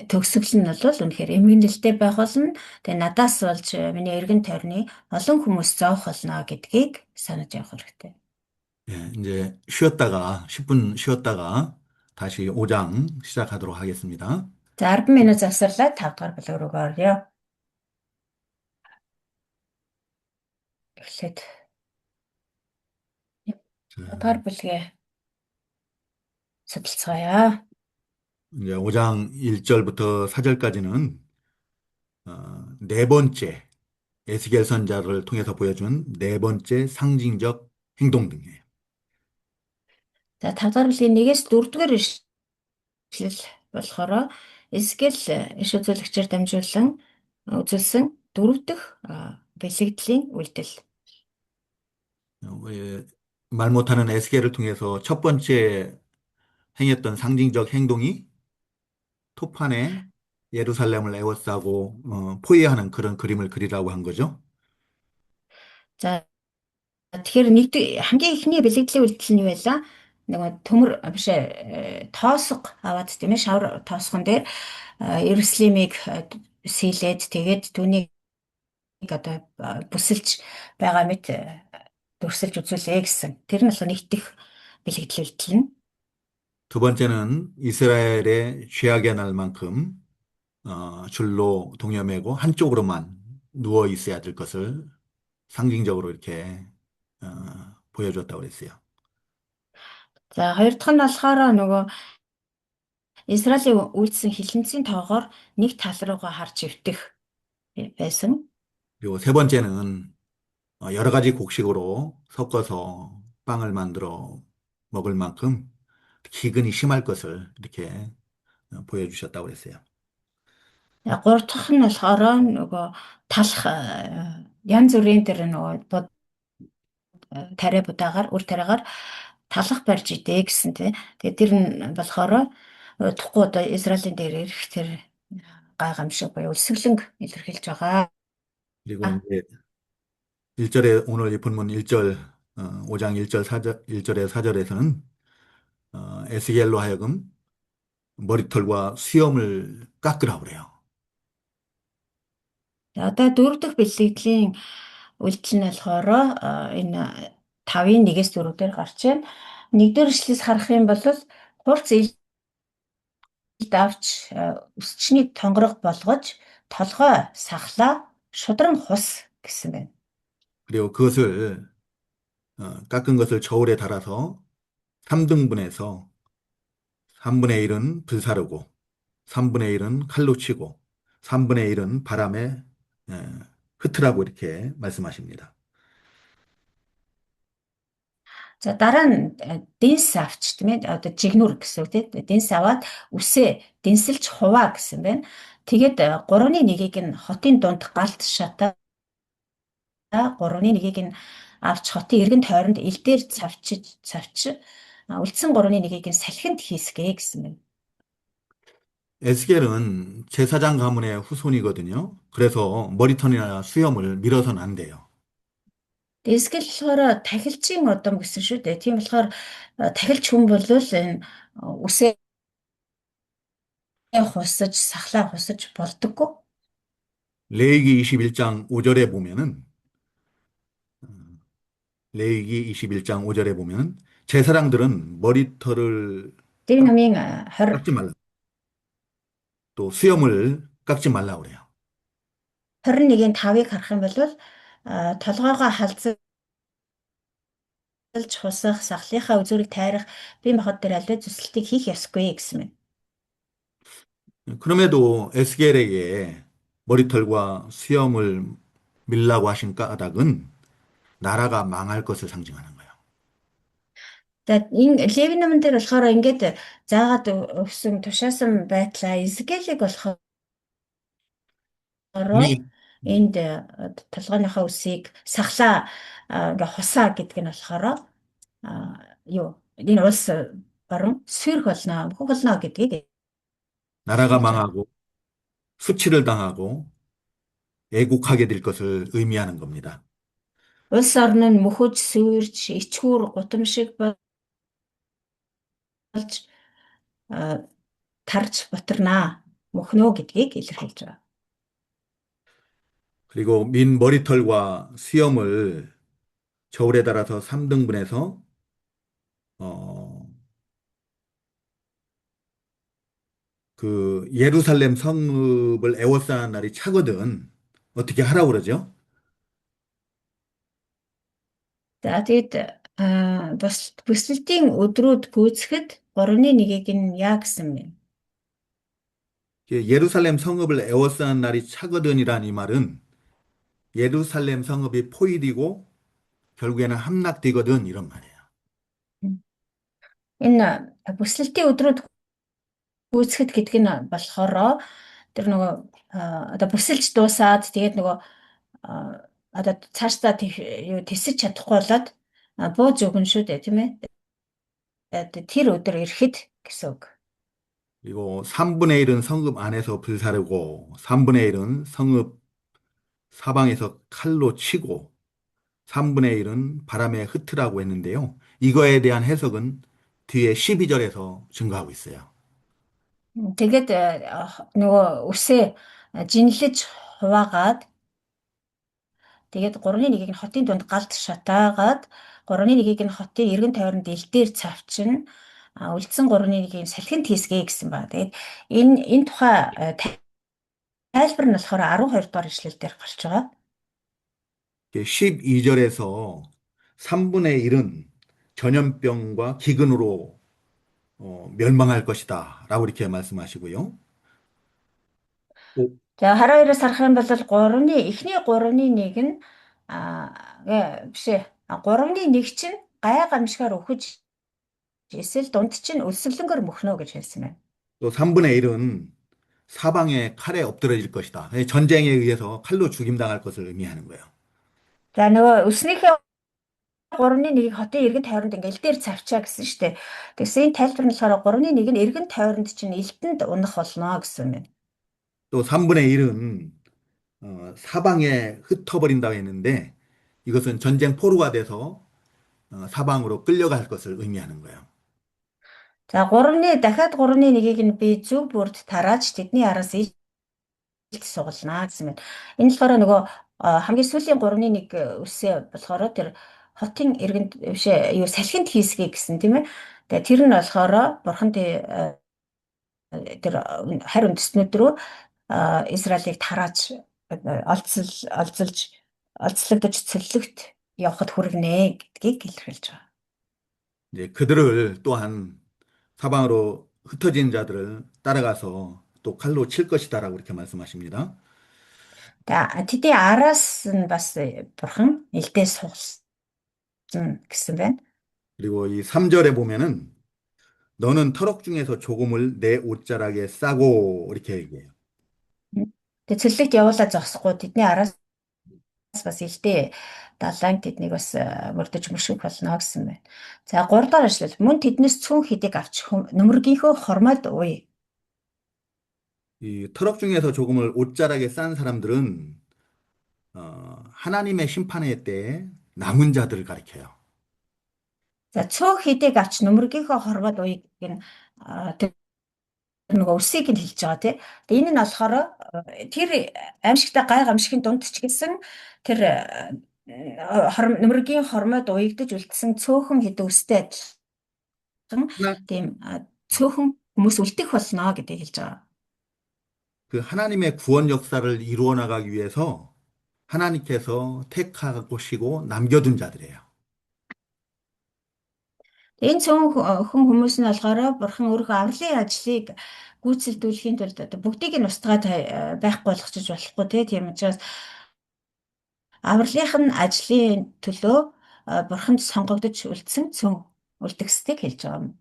төгсгөл нь бол үнэхээр эмгэнэлтэй байх болно. Тэгээ надаас болж миний эргэн тойрны олон хүмүүс зовх болно гэдгийг санаж явах хэрэгтэй. 예, 이제 쉬었다가 10분 쉬었다가 다시 5장 시작하도록 하겠습니다. За 10 минут завсарлаад 5 дахь бүлэг рүү орё. Эхлээд 5 자, дахь бүлгээ судалцгаая. 이제 5장 1절부터 4절까지는 네 번째 에스겔 선자를 통해서 보여준 네 번째 상징적 행동 등이에요. За 5 дахь бүлгийн 1-ээс 4 дугаар ишлэл болохоор Эсгэл иш үзүүлэгчээр дамжуулан үзүүлсэн 4 дахь бэлэгдлийн үйлдэл. 말 못하는 에스겔을 통해서 첫 번째 행했던 상징적 행동이 토판에 예루살렘을 에워싸고 포위하는 그런 그림을 그리라고 한 거죠. За тэгэхээр хамгийн ихний бэлэгдлийн үйлдэл нь юу байлаа? Нөгөө төмөр биш тоосго аваад тийм ээ шавар тоосгон дээр Иерусалимыг сийлээд тэгээд түүнийг одоо бүсэлж байгаа мэт дүрсэлж үзүүлээ гэсэн. Тэр нь бол нэгдэх бэлэгдлийн үйлдэл нь. 두 번째는 이스라엘의 죄악의 날만큼 줄로 동여매고 한쪽으로만 누워 있어야 될 것을 상징적으로 이렇게 보여줬다고 그랬어요. За хоёр дахь нь болохоор нөгөө Израилийн үйлдсэн хилэнцгийн тоогоор нэг тал руугаа харж өвтөх байсан. 그리고 세 번째는 여러 가지 곡식으로 섞어서 빵을 만들어 먹을 만큼 기근이 심할 것을 이렇게 보여주셨다고 그랬어요. За, гурав дахь нь болохоор нөгөө талах янз бүрийн тэр нөгөө тариа будаагаар үр тариагаар талах барьж идэ гэсэн тий. Тэгээд тэр нь болохоор тухгүй одоо Израилийн дээр ирэх тэр гайхамшиг буюу өлсгөлөнг илэрхийлж байгаа. 그리고 이제 1절에 오늘 이 본문 1절 5장 1절 4절 1절에 4절에서는 에스겔로 하여금 머리털과 수염을 깎으라고 그래요. За, одоо дөрөв дэх бэлтгэлийн үйлдэл нь болохоор энэ 5-ын 1-ээс 4 дээр гарч байна. Нэгдүгээр ишлээс харах юм бол хурц давч өсчний тонгорог болгож толгой сахлаа шудраг хус гэсэн байна. 그리고 그것을 깎은 것을 저울에 달아서 3등분해서 3분의 1은 불사르고 3분의 1은 칼로 치고 3분의 1은 바람에 예, 흩으라고 이렇게 말씀하십니다. За, дараа нь дэнс авч тийм ээ одоо жигнүр гэсэн үг тийм дэнс аваад үсээ дэнсэлж хуваа гэсэн байна. Тэгээд 3-1-ийг нь хотын дунд галт шатаа 3-1-ийг нь авч хотын эргэн тойронд элдээр цавч үлдсэн 3-1-ийг нь салхинд хийсгээ гэсэн байна. 에스겔은 제사장 가문의 후손이거든요. 그래서 머리털이나 수염을 밀어서는 안 돼요. Эсгэл болохоор тахилчийн удам гэсэн шүү дээ. Тийм болохоор тахилч хүн бол энэ үсээ хусаж, сахлаа хусаж болдоггүй. 레위기 21장 5절에 보면은 레위기 21장 5절에 보면 제사장들은 머리털을 Тэр намын 20 깎지 말라. 또 수염을 깎지 말라 그래요. 21-ийн 5-ыг харах юм бол толгоогоо халзалж хусах, сахлынхаа үзүүрийг тайрах, бие махбод дээр аливаа зүсэлтийг хийх ёсгүй гэсэн мэт. 그럼에도 에스겔에게 머리털과 수염을 밀라고 하신 까닭은 나라가 망할 것을 상징하는 거예요. За, энэ Леви номон дээр болохоор ингээд заагаад өгсөн тушаасан байдлаа Израилийг болохоор 이미 энд толгойнхоо үсийг сахлаа ингээ хусаа гэдэг нь болохоор юу энэ улс баруун сверх болно, мөнх болно гэдгийг 나라가 хэлж байгаа. 망하고 수치를 당하고 애국하게 될 것을 의미하는 겁니다. Улс орн нь мөхөж, сүйрж, ичгүүр, гутамшиг болж тарж бутарнаа, мөхнөө гэдгийг илэрхийлж байгаа. 그리고 민 머리털과 수염을 저울에 달아서 3등분해서 그 예루살렘 성읍을 에워싸는 날이 차거든. 어떻게 하라고 그러죠? За, тэгэд бас бүсэлтийн өдрүүд гүйцэхэд 3-1-ийг нь яа гэсэн юм. 예루살렘 성읍을 에워싸는 날이 차거든이란 이 말은 예루살렘 성읍이 포위되고 결국에는 함락되거든 이런 말이에요. Энэ бүсэлтийн өдрүүд гүйцэхэд гэдэг нь болохоор тэр нөгөө одоо бүсэлж дуусаад тэгээд нөгөө одоо цаашдаа юу тэсэж чадахгүй болоод бууж өгнө шүү дээ тийм ээ. Тэр өдөр ирэхэд гэсэн үг. 그리고 3분의 1은 성읍 안에서 불사르고 3분의 1은 성읍 사방에서 칼로 치고 3분의 1은 바람에 흩으라고 했는데요. 이거에 대한 해석은 뒤에 12절에서 증거하고 있어요. Тэгээд нөгөө үсээ жинлэж хуваагаад тэгээд 3-1-ийг нь хотын дунд галт шатаагаад 3-1-ийг нь хотын эргэн тойронд элдээр цавчин үлдсэн 3-1-ийг нь салхинд хийсгээ гэсэн ба. Тэгээд энэ тухай тайлбар нь болохоор 12 дугаар ишлэл дээр гарч байгаа. 12절에서 3분의 1은 전염병과 기근으로 멸망할 것이다. 라고 이렇게 말씀하시고요. 또, За 12-аас харах юм бол 3-ны эхний 3-ны нэг нь биш ээ. 3-ны нэг чинь гай гамшигаар үхэж эсвэл дунд чинь өлсгөлөнгөөр мөхнө гэж хэлсэн байна. 또 3분의 1은 사방의 칼에 엎드러질 것이다. 전쟁에 의해서 칼로 죽임당할 것을 의미하는 거예요. За нөгөө өснийхээ 3-ны нэгийг хотын эргэн тойронд ингээл дээр завчаа гэсэн шүү дээ. Тэгсэн энэ тайлбар нь болохоор 3-ны нэг нь эргэн тойронд чинь элтэнд унах болно гэсэн юм байна. 또 3분의 1은 사방에 흩어버린다고 했는데 이것은 전쟁 포로가 돼서 사방으로 끌려갈 것을 의미하는 거예요. За 3-ны нэгийг нь би зөв бүрд тарааж тэдний араас илт сугалнаа гэсэн мэт. Энэ болохоор нөгөө хамгийн сүүлийн 3-ны нэг үсээ болохоор тэр хотын эргэнд биш юу салхинд хийсгий гэсэн тийм ээ. Тэгээ тэр нь болохоор бурхан тэр харь үндэстнүүд рүү Израилийг тарааж олзлогдож цөллөгт явахад хүргэнэ гэдгийг илэрхийлж байгаа. 이제 그들을 또한 사방으로 흩어진 자들을 따라가서 또 칼로 칠 것이다라고 이렇게 말씀하십니다. Тэгээ тэдний араас нь бас бурхан илдээ суулсан гэсэн байна. 그리고 이 3절에 보면은 너는 터럭 중에서 조금을 내 옷자락에 싸고 이렇게 얘기해요. Тэгээ цөллөгт явуулаа зогсохгүй тэдний араас бас илдээ далайн тэднийг бас мөрдөж мөшгөх болно гэсэн байна. За 3 дахь ажил мөн тэднээс цөөн хэдийг авч нөмргийнхөө хормойд ууя. 이 터럭 중에서 조금을 옷자락에 싼 사람들은 하나님의 심판의 때에 남은 자들을 가리켜요. За цөөн хэдийг авч нөмргийнхөө хормойд ууя гэх нь тэр нөгөө үсийг нь хэлж байгаа тий. Тэгээ энэ нь болохоор тэр аимшигтай гай гамшигын дунд ч гэсэн тэр нөмргийн хормойд уягдж үлдсэн цөөхөн хэдэн үстэй адилхан 하나- тийм цөөхөн хүмүүс үлдэх болно гэдгийг хэлж байгаа. 그 하나님의 구원 역사를 이루어 나가기 위해서 하나님께서 택하시고 남겨둔 자들이에요. Энэ цөөхөн хүмүүс нь болохоор бурхан өөрийнхөө авралын ажлыг гүйцэлдүүлэхийн тулд одоо бүгдийг нь устгаад байхгүй болгочих болохгүй тийм учраас авралынх нь ажлын төлөө бурханд сонгогдож үлдсэн цөөн үлдгэсдийг хэлж байгаа юм.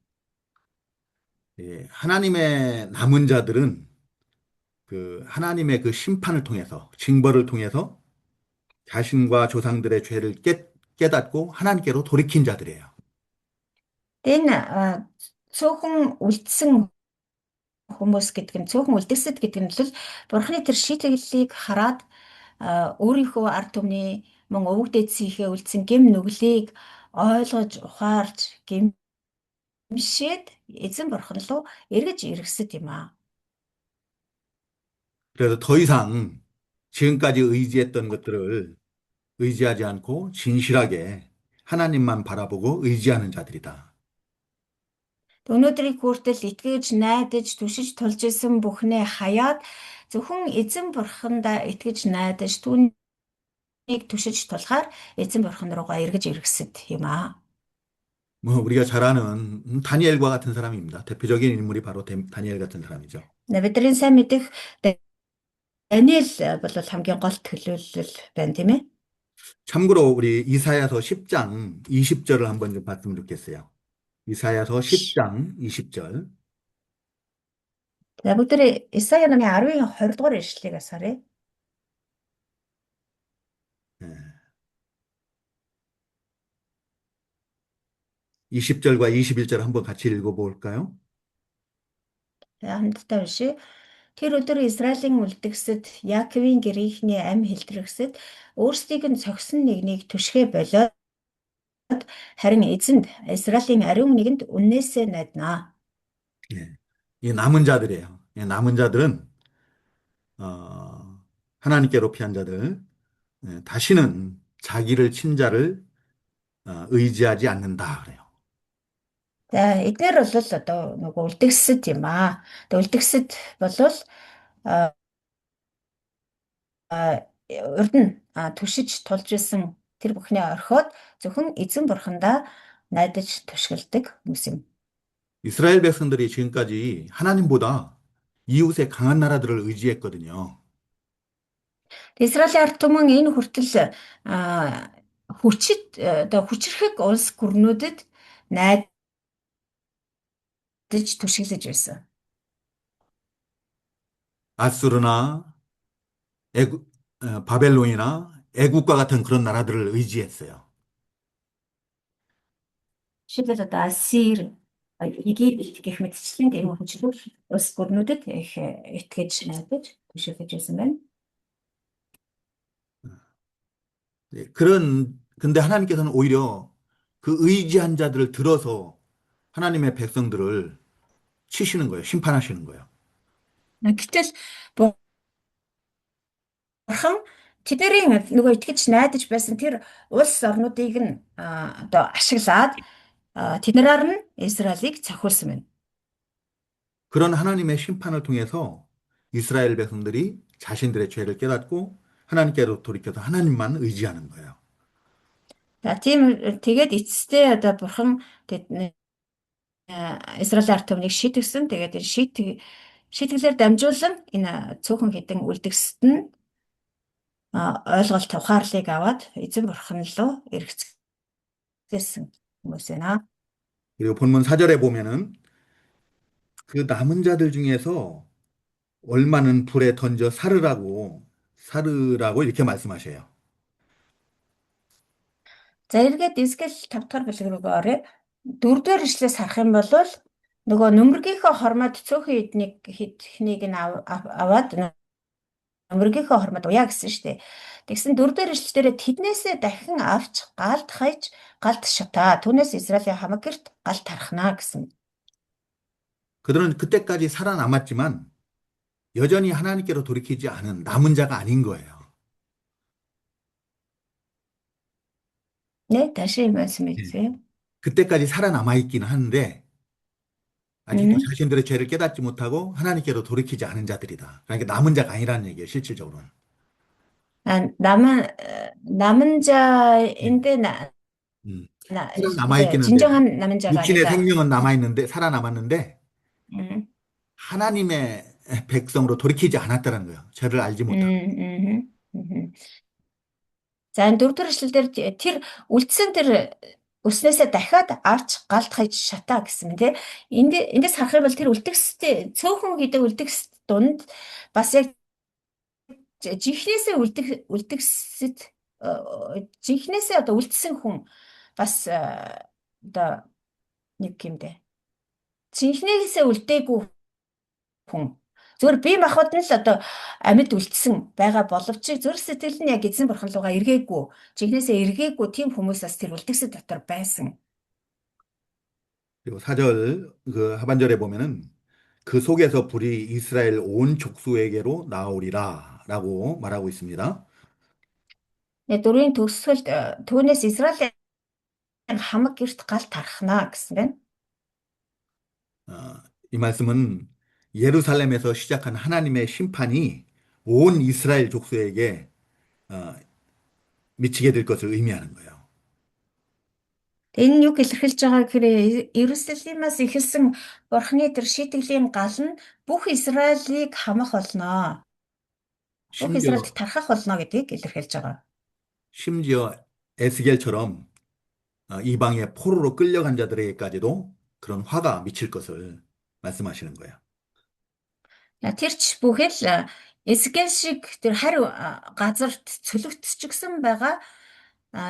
예, 하나님의 남은 자들은 그 하나님의 그 심판을 통해서 징벌을 통해서 자신과 조상들의 죄를 깨닫고 하나님께로 돌이킨 자들이에요. Энэ цөөхөн үлдсэн хүмүүс гэдэг нь цөөхөн үлдгэсэд гэдэг нь л бурханы тэр шийтгэлийг хараад өөрийнхөө ард түмний мөн өвөг дээдсийнхээ үлдсэн гэм нүглийг ойлгож ухаарж гэмшээд эзэн бурхан руу эргэж иргэсэд юм аа. 그래서 더 이상 지금까지 의지했던 것들을 의지하지 않고 진실하게 하나님만 바라보고 의지하는 자들이다. Өнөөдрийг хүртэл итгэж, найдаж, түшиж тулж исэн бүхнээ хаяад зөвхөн эзэн бурхандаа итгэж, найдаж, түүнийг түшиж тулахаар эзэн бурхан руугаа эргэж иргэсэд юм аа. 뭐 우리가 잘 아는 다니엘과 같은 사람입니다. 대표적인 인물이 바로 다니엘 같은 사람이죠. Бидний сайн мэдих Даниэл бол хамгийн гол төлөөлөл байна тийм ээ. 참고로 우리 이사야서 10장 20절을 한번 좀 봤으면 좋겠어요. 이사야서 10장 20절. За бүгд Исая намын 10-ийн 20 дугаар ишлэлийг асаарай. 20절과 21절 한번 같이 읽어볼까요? За хамтдаа уншия. Тэр өдөр Израилийн үлдгэсэд Яаковын гэрийнхний амь хэлтрэгсэд өөрсдийг нь цогсон нэгнийг түшгэ болоод харин эзэнд Израилийн ариун нэгэнд үннээсээ найднаа. 예. 이 남은 자들이에요. 이 남은 자들은 하나님께로 피한 자들, 다시는 자기를 친 자를 의지하지 않는다 그래요. За эдгээр бол одоо нөгөө үлдгэсэд юм аа. Тэгээ үлдгэсэд бол урд нь түшиж тулж исэн тэр бүхний орхиод зөвхөн эзэн бурхандаа найдаж түшгэлдэг хүмүүс юм. 이스라엘 백성들이 지금까지 하나님보다 이웃의 강한 나라들을 의지했거든요. Израилийн ард түмэн энэ хүртэл хүчит одоо хүчрхэг улс гүрнүүдэд найдаж түшиглэж байсан. 아수르나 바벨론이나 애국과 같은 그런 나라들을 의지했어요. Жишээлбэл одоо Асир, Египт гэх мэтчлэн тийм хүчрхэг улс гүрнүүдэд их итгэж найдаж түшиглэж байсан байна. 예, 근데 하나님께서는 오히려 그 의지한 자들을 들어서 하나님의 백성들을 치시는 거예요. 심판하시는 거예요. Гэтэл Бурхан тэдний нөгөө итгэж найдаж байсан тэр улс орнуудыг нь одоо ашиглаад тэднэрээр нь Израилийг цохиулсан байна. 그런 하나님의 심판을 통해서 이스라엘 백성들이 자신들의 죄를 깨닫고 하나님께로 돌이켜서 하나님만 의지하는 거예요. За тийм тэгээд эцэстээ одоо Бурхан тэдний Израилийн ард түмнийг шийтгсэн. Тэгээд энэ шийтгэлээр дамжуулан энэ цөөхөн хідэн үлдгэсэд нь ойлголт ухаарлыг аваад эзэн Бурхан руу эргэцгээсэн хүмүүс байна. 그리고 본문 4절에 보면은 그 남은 자들 중에서 얼마는 불에 던져 사르라고 이렇게 말씀하셔요. За эргээд Эзекиэл 5 дахь бүлэг рүү оръё. 4-р ишлээс харах юм бол нөгөө нөмргийнхөө хормоод цөөхөн эднийг нь аваад нөмргийнхөө хормоод уяа гэсэн шүү дээ. Тэгсэн 4-р ишлэлээр тэднээсээ дахин авч галд хаяж галд шатаа. Түүнээс Израилийн хамаг гэрт галд тархнаа гэсэн. 그들은 그때까지 살아남았지만 여전히 하나님께로 돌이키지 않은 남은 자가 아닌 거예요. 네, 다시 말씀해 예. 주세요. 그때까지 살아남아 있긴 하는데 아직도 음. 자신들의 죄를 깨닫지 못하고 하나님께로 돌이키지 않은 자들이다. 그러니까 남은 자가 아니라는 얘기예요, 실질적으로는. 남은 예. 자인데 살아남아 이제 있기는 진정한 남은 자가 육신의 아니다. 생명은 남아 있는데 살아남았는데 음, 하나님의 백성으로 돌이키지 않았다는 거예요. 죄를 알지 못하고. 음. За энэ 4-р эшлэлдэр тэр үлдсэн тэр өснөөсөө дахиад авч галд хаяж шатаа гэсэн тий. Эндээс харах юм бол тэр үлдгэсэд цөөхөн гэдэг үлдгэсэд дунд бас яг жинхнээсээ үлдгэсэд жинхнээсээ одоо үлдсэн хүн бас одоо нэг юмдээ. Жинхнээсээ үлдээгүй хүн зөвхөн бие махбод нь л одоо амьд үлдсэн байгаа боловч зүрх сэтгэл нь яг эзэн бурхан руугаа эргээгүй, жигнэсээ эргээгүй тийм хүмүүс бас тэр үлдгэсэд дотор байсан. 그리고 4절 그 하반절에 보면은 그 속에서 불이 이스라엘 온 족속에게로 나오리라라고 말하고 있습니다. Дөрвийн төгсгөлд түүнээс Израилийн хамаг гэрт гал тархнаа гэсэн байна. 이 말씀은 예루살렘에서 시작한 하나님의 심판이 온 이스라엘 족속에게 미치게 될 것을 의미하는 거예요. Энэ нь юу илэрхийлж байгаа гэхээр Иерусалимаас эхэлсэн бурхны тэр шийтгэлийн гал нь бүх Израилийг хамах болно. Бүх 심지어, Израильд тархах болно гэдгийг илэрхийлж байгаа. 심지어 에스겔처럼 이방의 포로로 끌려간 자들에게까지도 그런 화가 미칠 것을 말씀하시는 거예요. Тэр ч бүхэл Эзекиэл шиг тэр харь газарт цөлөгтчихсэн байгаа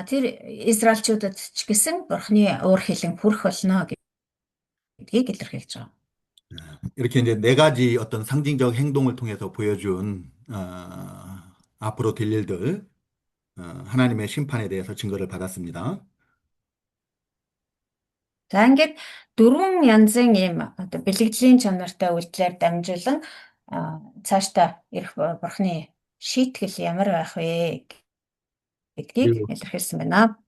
тэр Израильчуудад ч гэсэн бурхны уур хилэн хүрэх болно гэдгийг илэрхийлж байгаа. 이렇게 이제 네 가지 어떤 상징적 행동을 통해서 보여준 앞으로 될 일들 하나님의 심판에 대해서 증거를 받았습니다. За ингээд дөрвөн янзын ийм одоо бэлгэдлийн чанартай үйлдэлээр дамжуулан цаашдаа ирэх бурхны шийтгэл ямар байх вэ гэдгийг 그리고 илэрхийлсэн байна.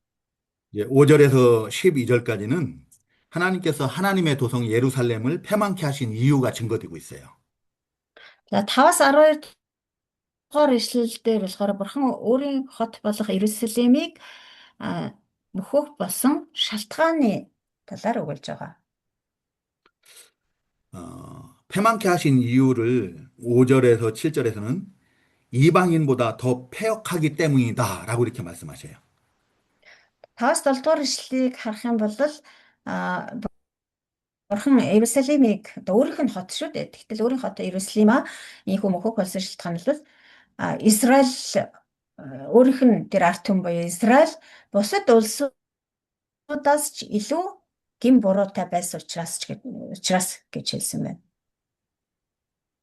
이제 5절에서 12절까지는 하나님께서 하나님의 도성 예루살렘을 패망케 하신 이유가 증거되고 있어요. За 5-аас 12 дугаар ишлэлдэр болохоор бурхан өөрийн хот болох Иерусалимыг мөхөх болсон шалтгааны талаар өгүүлж байгаа. 패망케 하신 이유를 5절에서 7절에서는 이방인보다 더 패역하기 때문이다라고 이렇게 말씀하셔요. 5-7 дугаар ишлэлийг харах юм бол а Бурхан Иерусалимыг одоо өөрийнх нь хот шүү дээ. Тэгтэл өөрийн хотоо Иерусалима ийхүү мөхөг болсон шалтгаан нь бол Израиль өөрийнх нь тэр ард түмэн буюу Израиль бусад улсуудаас ч илүү гин буруутай байсан учраас гэж хэлсэн байна.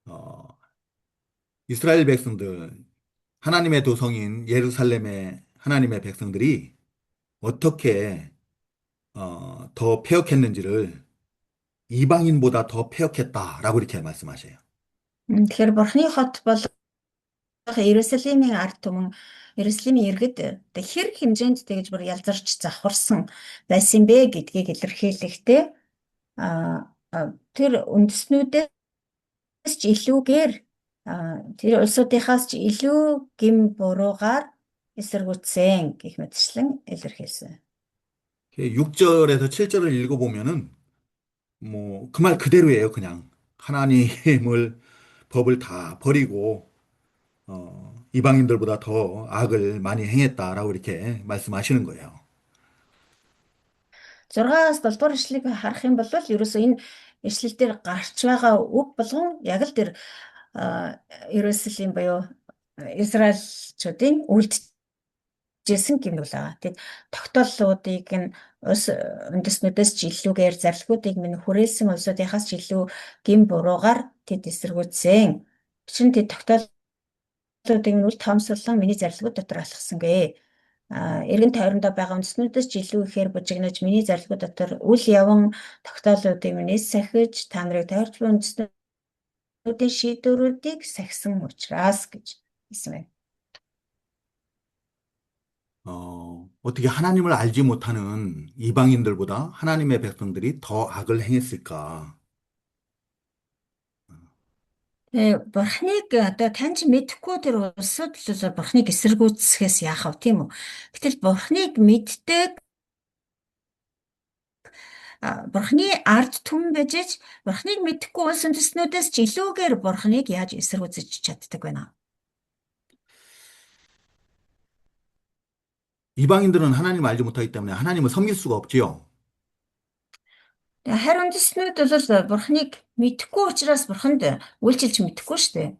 어, 이스라엘 백성들, 하나님의 도성인 예루살렘의 하나님의 백성들이 어떻게 더 패역했는지를 이방인보다 더 패역했다라고 이렇게 말씀하셔요. Тэгэхээр Бурханы хот бол Иерусалимийн ард түмэн Иерусалимийн иргэд одоо хэр хэмжээнд тэгж бүр ялзарч завхарсан байсан бэ гэдгийг илэрхийлэхдээ тэр үндэстнүүдээс ч илүүгээр тэр улсуудынхаас ч илүү гин буруугаар эсэргүүцсэн гэх мэтчлэн илэрхийлсэн. 6절에서 7절을 읽어보면은 뭐 그 말 그대로예요. 그냥 하나님을 법을 다 버리고 이방인들보다 더 악을 많이 행했다라고 이렇게 말씀하시는 거예요. 6-аас 7 дугаар ишлэгийг харах юм бол ерөөсөө энэ ишлэл дээр гарч байгаа үг болгон яг л тэр Иерусалим буюу Израильчүүдийн үлдчихсэн гэмнүл байгаа. Тэгэд тогтооллуудыг нь улс үндэстнүүдээс ч илүүгээр зарлигуудыг минь хүрээлсэн улсуудынхаас ч илүү гин буруугаар тэд эсэргүүцсэн. Бичин тэд тогтооллуудыг нь үл тоомсорлон миний зарлигууд дотор алхасангүй. Эргэн тойрондоо байгаа үндэстнүүдээс ч илүү ихээр бужигнаж миний зарлигууд дотор үл яван тогтооллуудыг минь эс сахиж та нарыг тойрч буй үндэстнүүдийн шийдвэрүүдийг сахисан учраас гэж хэлсэн байна. 어떻게 하나님을 알지 못하는 이방인들보다 하나님의 백성들이 더 악을 행했을까? Бурхныг одоо таньж мэдхгүй тэр улсууд л Бурхныг эсэргүүцэхээс яах вэ тийм үү? Гэтэл Бурхныг мэддэг Бурхны ард түмэн байж ч Бурхныг мэдхгүй улс үндэстнүүдээс ч илүүгээр Бурхныг яаж эсэргүүцэж чаддаг байна? 이방인들은 하나님을 알지 못하기 때문에 하나님을 섬길 수가 없지요. Харин үндэстнүүд бол Бурхныг мэдхгүй учраас Бурханд үйлчилж мэдхгүй шүү дээ.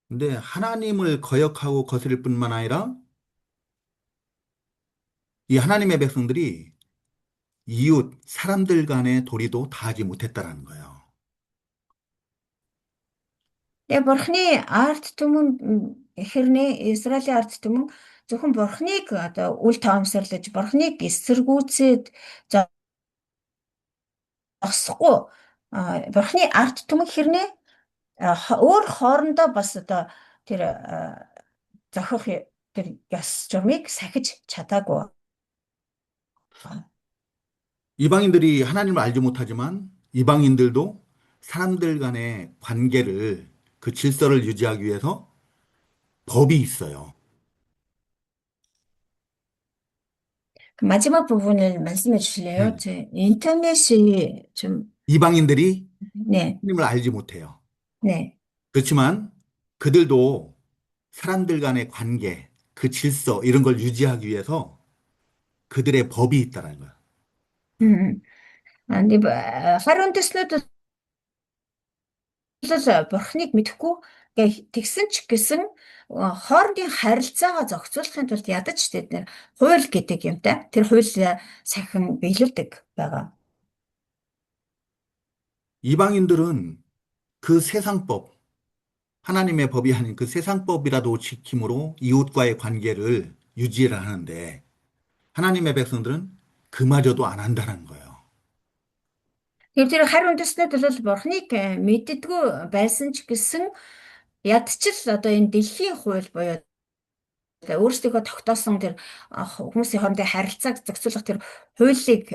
근데 하나님을 거역하고 거스릴 뿐만 아니라 이 하나님의 백성들이 이웃 사람들 간의 도리도 다하지 못했다라는 거예요. Тэгээ Бурхны ард түмэн хэрнээ Израилийн ард түмэн зөвхөн Бурхныг одоо үл тоомсорлож Бурхныг эсэргүүцээд зогсохгүй Бурхны ард түмэн хэрнээ өөр хоорондоо бас одоо тэр зохих тэр ёс журмыг сахиж чадаагүй. 이방인들이 하나님을 알지 못하지만 이방인들도 사람들 간의 관계를 그 질서를 유지하기 위해서 법이 있어요. 마지막 부분을 말씀해 주실래요? 네. 인터넷이 좀 이방인들이 네, 하나님을 알지 못해요. 네. 그렇지만 그들도 사람들 간의 관계, 그 질서 이런 걸 유지하기 위해서 그들의 법이 있다는 거예요. 근데 харин үндэстнүүд бол Бурхныг мэдэхгүй тэгсэн ч гэсэн хоорондын харилцаагаа зохицуулахын тулд ядаж тэд нэр хууль гэдэг юмтай тэр хууль сахин биелүүлдэг байгаа. 이방인들은 그 세상법, 하나님의 법이 아닌 그 세상법이라도 지킴으로 이웃과의 관계를 유지를 하는데 하나님의 백성들은 그마저도 안 한다는 거예요. Тэр харин үндэстнүүд бол Бурхныг мэддэггүй байсан ч гэсэн ядчил одоо энэ дэлхийн хууль буюу өөрсдийнхөө тогтоосон тэр хүмүүсийн хоорондын харилцааг зохицуулах тэр хуулийг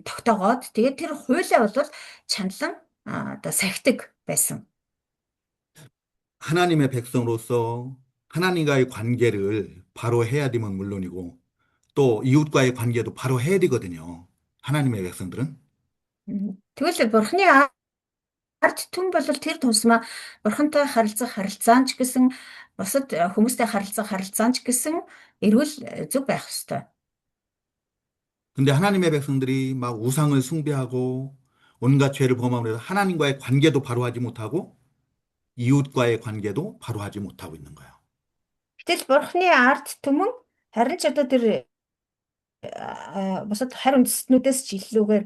тогтоогоод тэгээд тэр хуулиа бол чанлан одоо сахидаг байсан. 하나님의 백성으로서 하나님과의 관계를 바로 해야 되면 물론이고 또 이웃과의 관계도 바로 해야 되거든요. 하나님의 백성들은. Тэгвэл бурхны ард түмэн бол тэр тусмаа бурхантай харилцах харилцаан ч гэсэн бусад хүмүүстэй харилцах харилцаан ч гэсэн эрүүл зөв байх ёстой. 근데 하나님의 백성들이 막 우상을 숭배하고 온갖 죄를 범함으로 해서 하나님과의 관계도 바로 하지 못하고 이웃과의 관계도 바로 하지 못하고 있는 거예요. Гэтэл бурхны ард түмэн харин ч одоо тэр бусад харь үндэстнүүдээс ч илүүгээр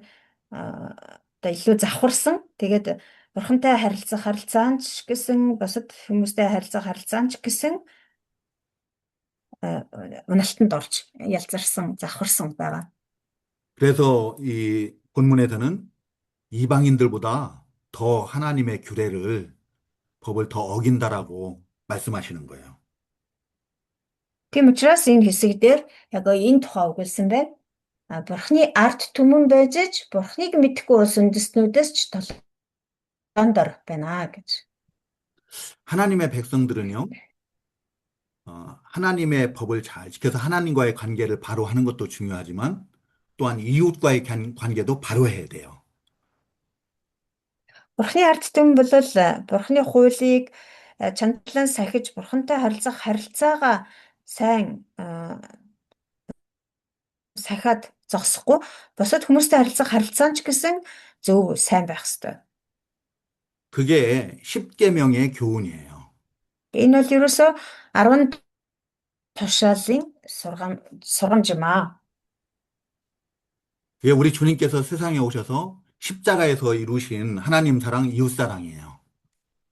одоо илүү завхарсан. Тэгээд бурхантай харилцах харилцаанч гэсэн бусад хүмүүстэй харилцах харилцаанч гэсэн уналтанд орж ялзарсан, завхарсан байгаа. 그래서 이 본문에서는 이방인들보다 더 하나님의 규례를, 법을 더 어긴다라고 말씀하시는 거예요. Тийм учраас энэ хэсэг дээр яг энэ тухай өгүүлсэн байна. Бурхны ард түмэн байж ч бурхныг мэдхгүй улс үндэстнүүдээс ч толгойдор байна гэж. 하나님의 백성들은요, 하나님의 법을 잘 지켜서 하나님과의 관계를 바로 하는 것도 중요하지만 또한 이웃과의 관계도 바로 해야 돼요. Бурхны ард түмэн бол бурхны хуулийг чандлан сахиж бурхантай харилцах харилцаагаа сайн сахиад зогсохгүй бусад хүмүүстэй харилцах харилцаанч гэсэн зөв сайн байх ёстой. 그게 십계명의 교훈이에요. Энэ бол ерөөсөө 10 тушаалын сургамж юм аа. 그게 우리 주님께서 세상에 오셔서 십자가에서 이루신 하나님 사랑, 이웃 사랑이에요.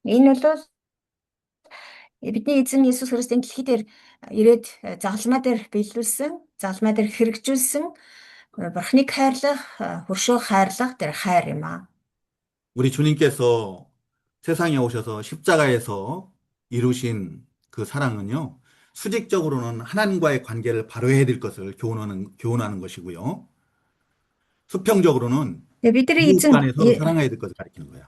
Энэ бол бидний эзэн Иесус Христосийн дэлхий дээр ирээд загалмай дээр биелүүлсэн, загалмай дээр хэрэгжүүлсэн бурхныг хайрлах, хөршөө хайрлах тэр хайр юм аа. 우리 주님께서 세상에 오셔서 십자가에서 이루신 그 사랑은요, 수직적으로는 하나님과의 관계를 바로 해야 될 것을 교훈하는 것이고요. 수평적으로는 Бидний 이웃 эзэн 간에 서로 사랑해야 될 것을 가리키는 거예요.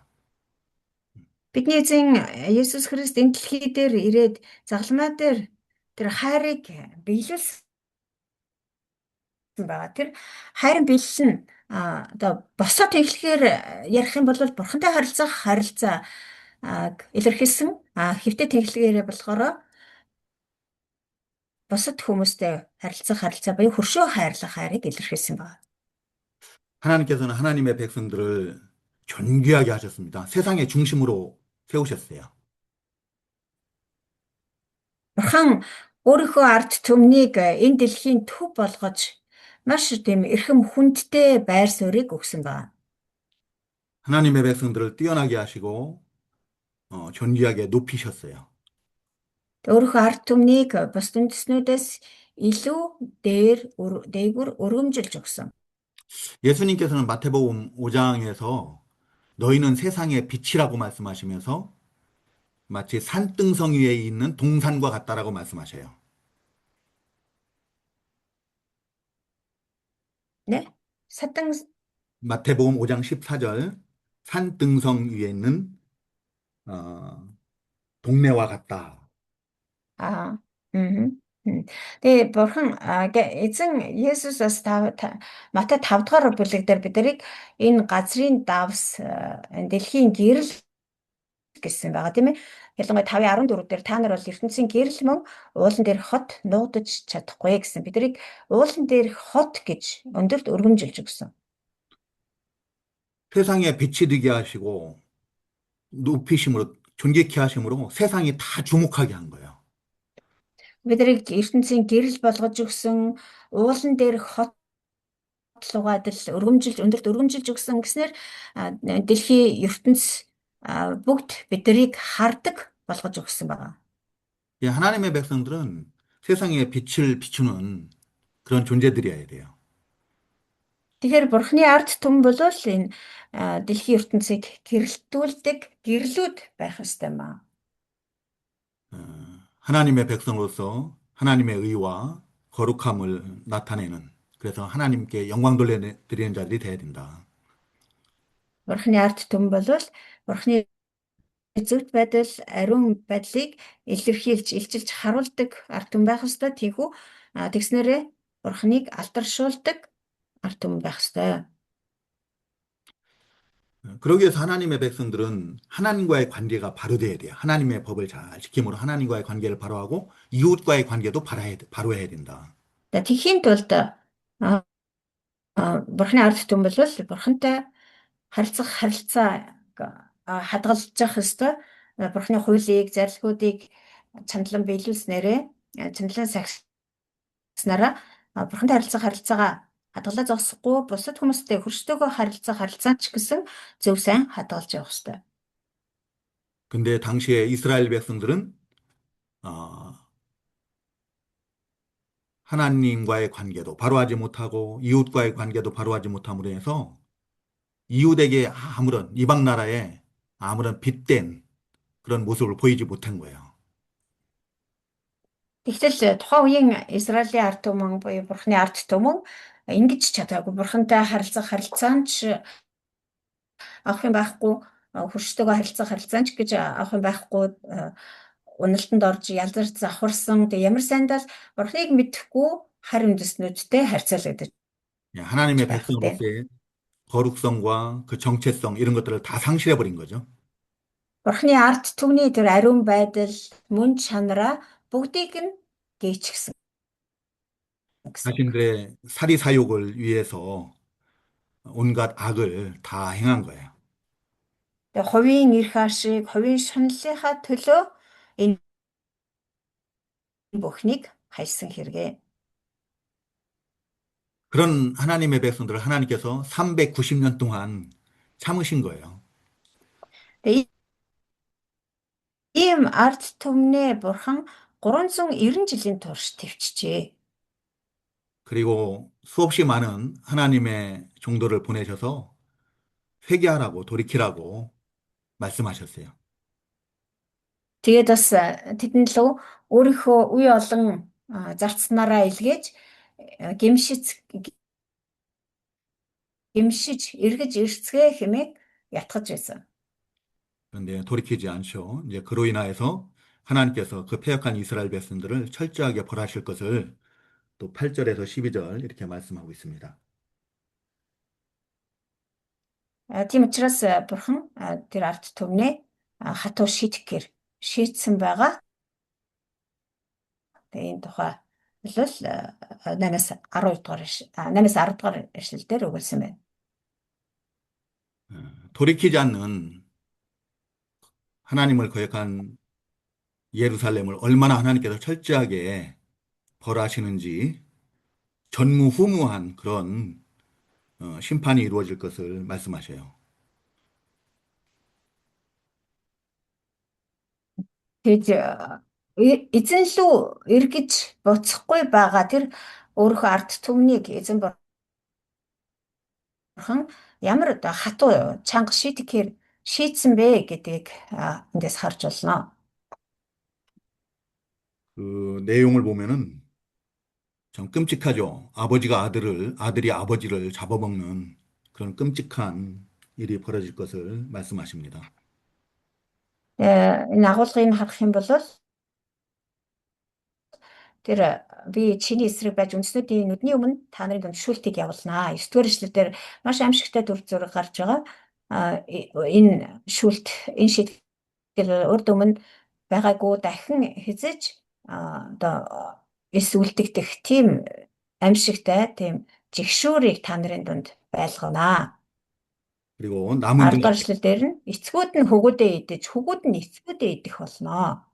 бидний эзэн Иесус Христ энэ дэлхий дээр ирээд загалмай дээр тэр хайрыг биелүүлсэн байгаа. Тэр хайрын биелэл нь одоо босоод эхлэхээр ярих юм бол бурхантай харилцах харилцаа илэрхийлсэн хэвтэ тэнхлэгээр болохоор бусад хүмүүстэй харилцах харилцаа буюу хөршөө хайрлах хайрыг илэрхийлсэн байна. 하나님께서는 하나님의 백성들을 존귀하게 하셨습니다. 세상의 중심으로 세우셨어요. Бурхан өөрийнхөө ард түмнийг энэ дэлхийн төв болгож маш тийм эрхэм хүндтэй байр суурийг өгсөн байна. 하나님의 백성들을 뛰어나게 하시고 존귀하게 높이셨어요. Өөрийнхөө ард түмнийг бус үндэстнүүдээс илүү дээгүр өргөмжилж өгсөн. 예수님께서는 마태복음 5장에서 너희는 세상의 빛이라고 말씀하시면서 마치 산등성 위에 있는 동산과 같다라고 말씀하셔요. 네? 사탕 마태복음 5장 14절 산등성 위에 있는 어, 동네와 같다. аа. Тэгээ бурхан эзэн Есүс бас Матай 5 дугаар бүлэг дээр биднийг энэ газрын давс энэ дэлхийн гэрэл гэсэн байгаа тийм ээ. Ялангуяа 5:14 дээр та нар бол ертөнцийн гэрэл мөн уулан дээр хот нуугдаж чадахгүй гэсэн. Биднийг уулан дээр хот гэж өндөрт өргөмжилж өгсөн. 세상에 빛이 되게 하시고 높이심으로 존귀케 하심으로 세상이 다 주목하게 한 거예요. Биднийг ертөнцийн гэрэл болгож өгсөн, уулан дээр хот лугаад л өндөрт өргөмжилж өгсөн гэснээр дэлхийн ертөнц бүгд биднийг хардаг болгож өгсөн байна. 예, 하나님의 백성들은 세상에 빛을 비추는 그런 존재들이어야 돼요. Тэгэхээр бурхны ард түмэн бол энэ дэлхийн ертөнцийг гэрэлтүүлдэг гэрлүүд байх ёстой юм аа. 하나님의 백성으로서 하나님의 의와 거룩함을 나타내는, 그래서 하나님께 영광 돌려드리는 자들이 돼야 된다. Бурхны ард түмэн бол бурхны зөвхт байдал, ариун байдлыг илэрхийлж, илчилж харуулдаг ард түмэн байх ёстой. Тийхүү тэгснээрээ бурхныг алдаршуулдаг ард түмэн байх ёстой. 그러기 위해서 하나님의 백성들은 하나님과의 관계가 바로 돼야 돼요. 하나님의 법을 잘 지킴으로 하나님과의 관계를 바로 하고 이웃과의 관계도 바로 해야 된다. Тэхийн тулд Бурхны ард түмэн бол Бурхантай харилцаа хадгалж явах ёстой. Бурхны хуулийг, зарилгуудыг чандлан биелүүлснээрээ чандлан сахиснараа Бурхантай харилцаагаа хадгалаа зогсохгүй бусад хүмүүстэй хөрштэйгөө харилцаач гэсэн зөв сайн хадгалж явах ёстой. 근데 당시에 이스라엘 백성들은 어, 하나님과의 관계도 바로 하지 못하고 이웃과의 관계도 바로 하지 못함으로 해서 이웃에게 아무런 이방 나라에 아무런 빗댄 그런 모습을 보이지 못한 거예요. Тэгтэл тухайн үеийн Израилийн ард түмэн буюу Бурхны ард түмэн ингэж чадаагүй. Бурхантай харилцаанч авах юм байхгүй, хөрштэйгөө харилцаанч гэж авах юм байхгүй, уналтанд орж ялзарч завхарсан. Тэг ямар сайндаа Бурхныг мэдхгүй харь үндэстнүүдтэй харьцаалагдаж 하나님의 байх вэ? 백성으로서의 거룩성과 그 정체성 이런 것들을 다 상실해 버린 거죠. Бурхны ард түмний тэр ариун байдал, мөн чанараа бүгдийг нь гээчихсэн гэсэн үг. 자신들의 사리사욕을 위해서 온갖 악을 다 행한 거예요. Тэгээ хувийн эрх ашиг, хувийн шаналлынхаа төлөө энэ бүхнийг хайсан хэрэгэ. 그런 하나님의 백성들을 하나님께서 390년 동안 참으신 거예요. Тэгээ ийм ард түмнээ Бурхан 390 жилийн турш төвчжээ. 그리고 수없이 많은 하나님의 종도를 보내셔서 회개하라고 돌이키라고 말씀하셨어요. Тэгээд бас тэдэнд лөө өөрийнхөө үе олон зарцснараа илгээж гимшиж эргэж ирцгээ хэмээн ятгах байсан. 그런데 돌이키지 않죠. 이제 그로 인하여서 하나님께서 그 패역한 이스라엘 백성들을 철저하게 벌하실 것을 또 8절에서 12절 이렇게 말씀하고 있습니다. Тийм учраас Бурхан тэр ард түмнээ хатуу шийтгэхээр шийдсэн байгаа. Тэгээ энэ тухай бол 8-аас 10 дугаар эшлэлдэр өгүүлсэн байна. 돌이키지 않는 하나님을 거역한 예루살렘을 얼마나 하나님께서 철저하게 벌하시는지 전무후무한 그런 심판이 이루어질 것을 말씀하셔요. Тэгж эзэн лүү эргэж буцахгүй байгаа тэр өөрийнхөө ард түмнийг эзэн Бурхан ямар одоо хатуу чанга шийтгэхээр шийдсэн бэ гэдгийг эндээс харж болно. 그 내용을 보면은 좀 끔찍하죠. 아들이 아버지를 잡아먹는 그런 끔찍한 일이 벌어질 것을 말씀하십니다. Энэ агуулгыг харах юм бол тэр би чиний эсрэг байж үндэснүүдийн нүдний өмнө та нарын дунд шүүлтийг явуулнаа. 9-р эшлэлдэр маш аимшигтай дүр зураг гарч байгаа. Энэ шийтгэл урд өмнө байгаагүй дахин хязэж одоо эс үлдэгдэх тийм аимшигтай тийм жигшүүрийг та нарын дунд байлгана. 그리고 남은 10-р 자가 эшлэлдэр нь эцгүүд нь хөгөөдөө идэж, хөгүүд нь эцгүүдээ идэх болно.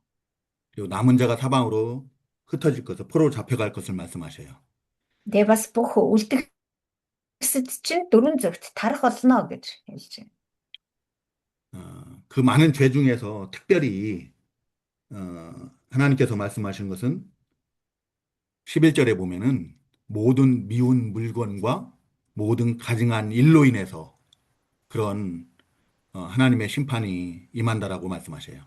그리고 남은 자가 사방으로 흩어질 것을 포로로 잡혀갈 것을 말씀하셔요. Тэгээ бас бүх үлдгэсэд чинь дөрвөн зөвхт тарах болно гэж хэлж байна. 그 많은 죄 중에서 특별히 하나님께서 말씀하신 것은 11절에 보면은 모든 미운 물건과 모든 가증한 일로 인해서 그런 하나님의 심판이 임한다라고 말씀하셔요.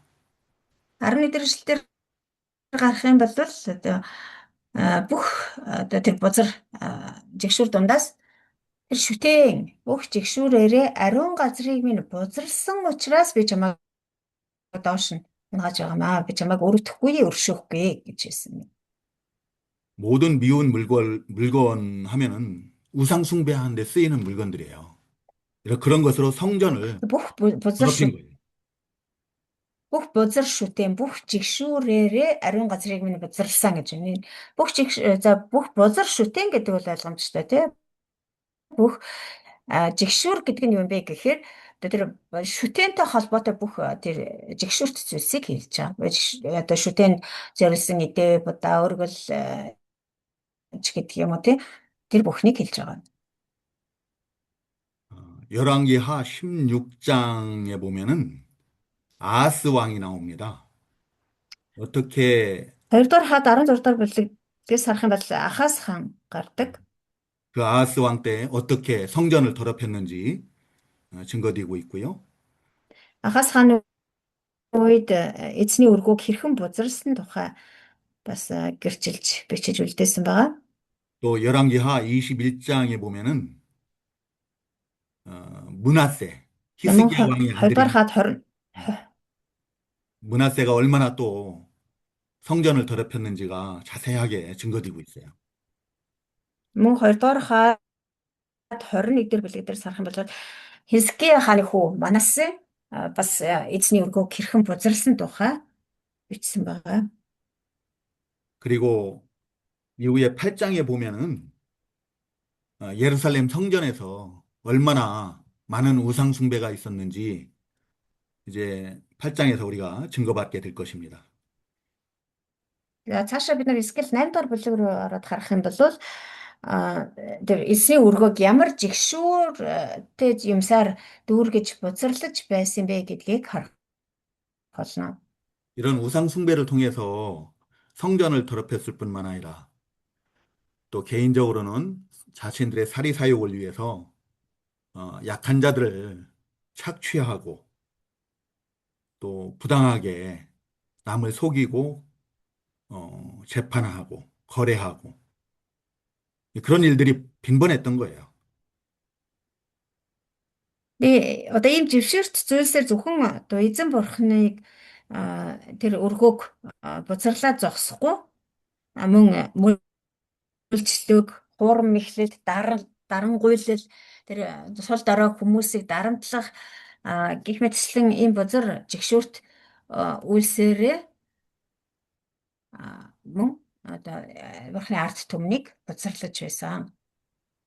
11-р эшлэлдэр гарах юм бол одоо бүх одоо тэр бузар жигшүүр дундаас тэр шүтэн бүх жигшүүрээрээ ариун газрыг минь бузарлсан учраас би чамайг доош нь унгаж байгаамаа. Би чамайг өрөвдөхгүй өршөөхгүй гэж хэлсэн. 모든 미운 물건 하면은 우상 숭배하는 데 쓰이는 물건들이에요. 그런 것으로 성전을 Бузар 더럽힌 거예요. бүх бузар шүтэн бүх жигшүүрээрээ ариун газрыг минь бузарласан гэж байна. За бүх бузар шүтэн гэдэг бол ойлгомжтой тий. Бүх жигшүүр гэдэг нь юу юм бэ гэхээр одоо тэр шүтэнтэй холбоотой бүх тэр жигшүүрт зүйлсийг хэлж байгаа. Одоо шүтэн зориулсан эдээ будаа өргөл ч гэдэг юм уу тий. Тэр бүхнийг хэлж байгаа. 열왕기하 16장에 보면은 아하스 왕이 나옵니다. 어떻게 Хоёрдугаар хаад 16 дугаар бүлэгээс харах юм бол Ахаас хаан гардаг. 그 아하스 왕 때 어떻게 성전을 더럽혔는지 증거되고 있고요. Ахаас хааны үед эзний өргөөг хэрхэн бузарсан тухай бас гэрчилж бичиж үлдээсэн байгаа. 또 열왕기하 21장에 보면은 므낫세 Мөн 히스기야 왕의 хоёрдугаар 아들인 хаад 20 므낫세가 얼마나 또 성전을 더럽혔는지가 자세하게 증거되고 있어요. мөн хоёрдугаар хаад 21 дэх бүлэг дээр сарах юм бол Хизкия хааны хүү Манасе бас эзний өргөөг хэрхэн бузарласан тухай бичсэн байгаа. 그리고 이후에 8장에 보면은 예루살렘 성전에서 얼마나 많은 우상 숭배가 있었는지 이제 8장에서 우리가 증거받게 될 것입니다. За цаашаа бид нар Эсгэл 8 дугаар бүлэг рүү ороод харах юм бол тэр эсийн өргөөг ямар жигшүүртэй юмсаар дүүргэж бузарлаж байсан бэ гэдгийг харах болно. 이런 우상 숭배를 통해서 성전을 더럽혔을 뿐만 아니라 또 개인적으로는 자신들의 사리 사욕을 위해서 약한 자들을 착취하고 또 부당하게 남을 속이고 재판하고 거래하고 그런 일들이 빈번했던 거예요. Тэгээ одоо ийм живширт зүйлсээр зөвхөн одоо эзэн бурхныг тэр өргөөг бузарлаад зогсохгүй мөн үйлчлэг, хуурам мэхлэл, дарангуйлал тэр сул дорой хүмүүсийг дарамтлах гэх мэтчлэн ийм бузар жигшүүрт үйлсээрээ мөн одоо бурхны ард түмнийг бузарлаж байсан.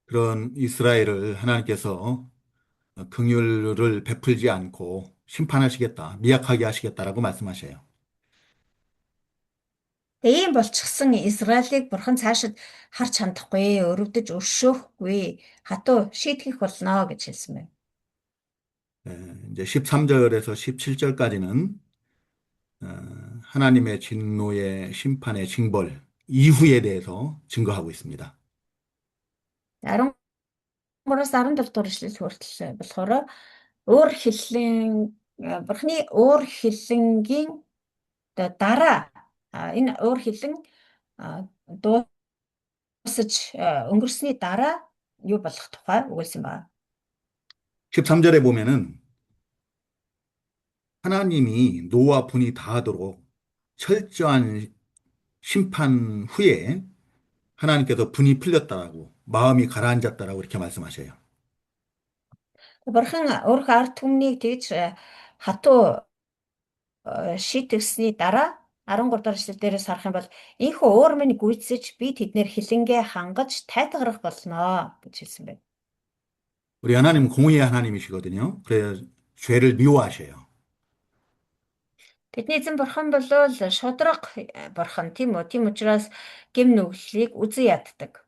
그런 이스라엘을 하나님께서 긍휼을 베풀지 않고 심판하시겠다, 미약하게 하시겠다라고 말씀하셔요. Тэгээ ийм болчихсон Израилийг бурхан цаашид харж хандахгүй, өрөвдөж өршөөхгүй, хатуу шийтгэх болно гэж хэлсэн байна. 이제 13절에서 17절까지는 하나님의 진노의 심판의 징벌 이후에 대해서 증거하고 있습니다. 13-аас 17 дугаар эшлэл хүртэл болохоор өөр хэллэн бурхны өөр хэллэнгийн одоо дараа энэ өөр хэллэн дуусаж өнгөрсний дараа юу болох тухай өгүүлсэн байна. 13절에 보면은 하나님이 노와 분이 다하도록 철저한 심판 후에 하나님께서 분이 풀렸다라고 마음이 가라앉았다라고 이렇게 말씀하셔요. Бурхан өөрийнхөө ард түмнийг тэгж хатуу шийтгсэний дараа 13 дахь эшлэл дээрээс харах юм бол энхүү өөр минь гүйцэж би тэднэр хилэнгээ хангаж тайтгарах болно гэж хэлсэн байна. 우리 하나님은 공의의 하나님이시거든요. 그래서 죄를 미워하셔요. Тэдний эзэн бурхан бол шудраг бурхан тийм үү? Тийм учраас гэм нүглийг үзэн яддаг.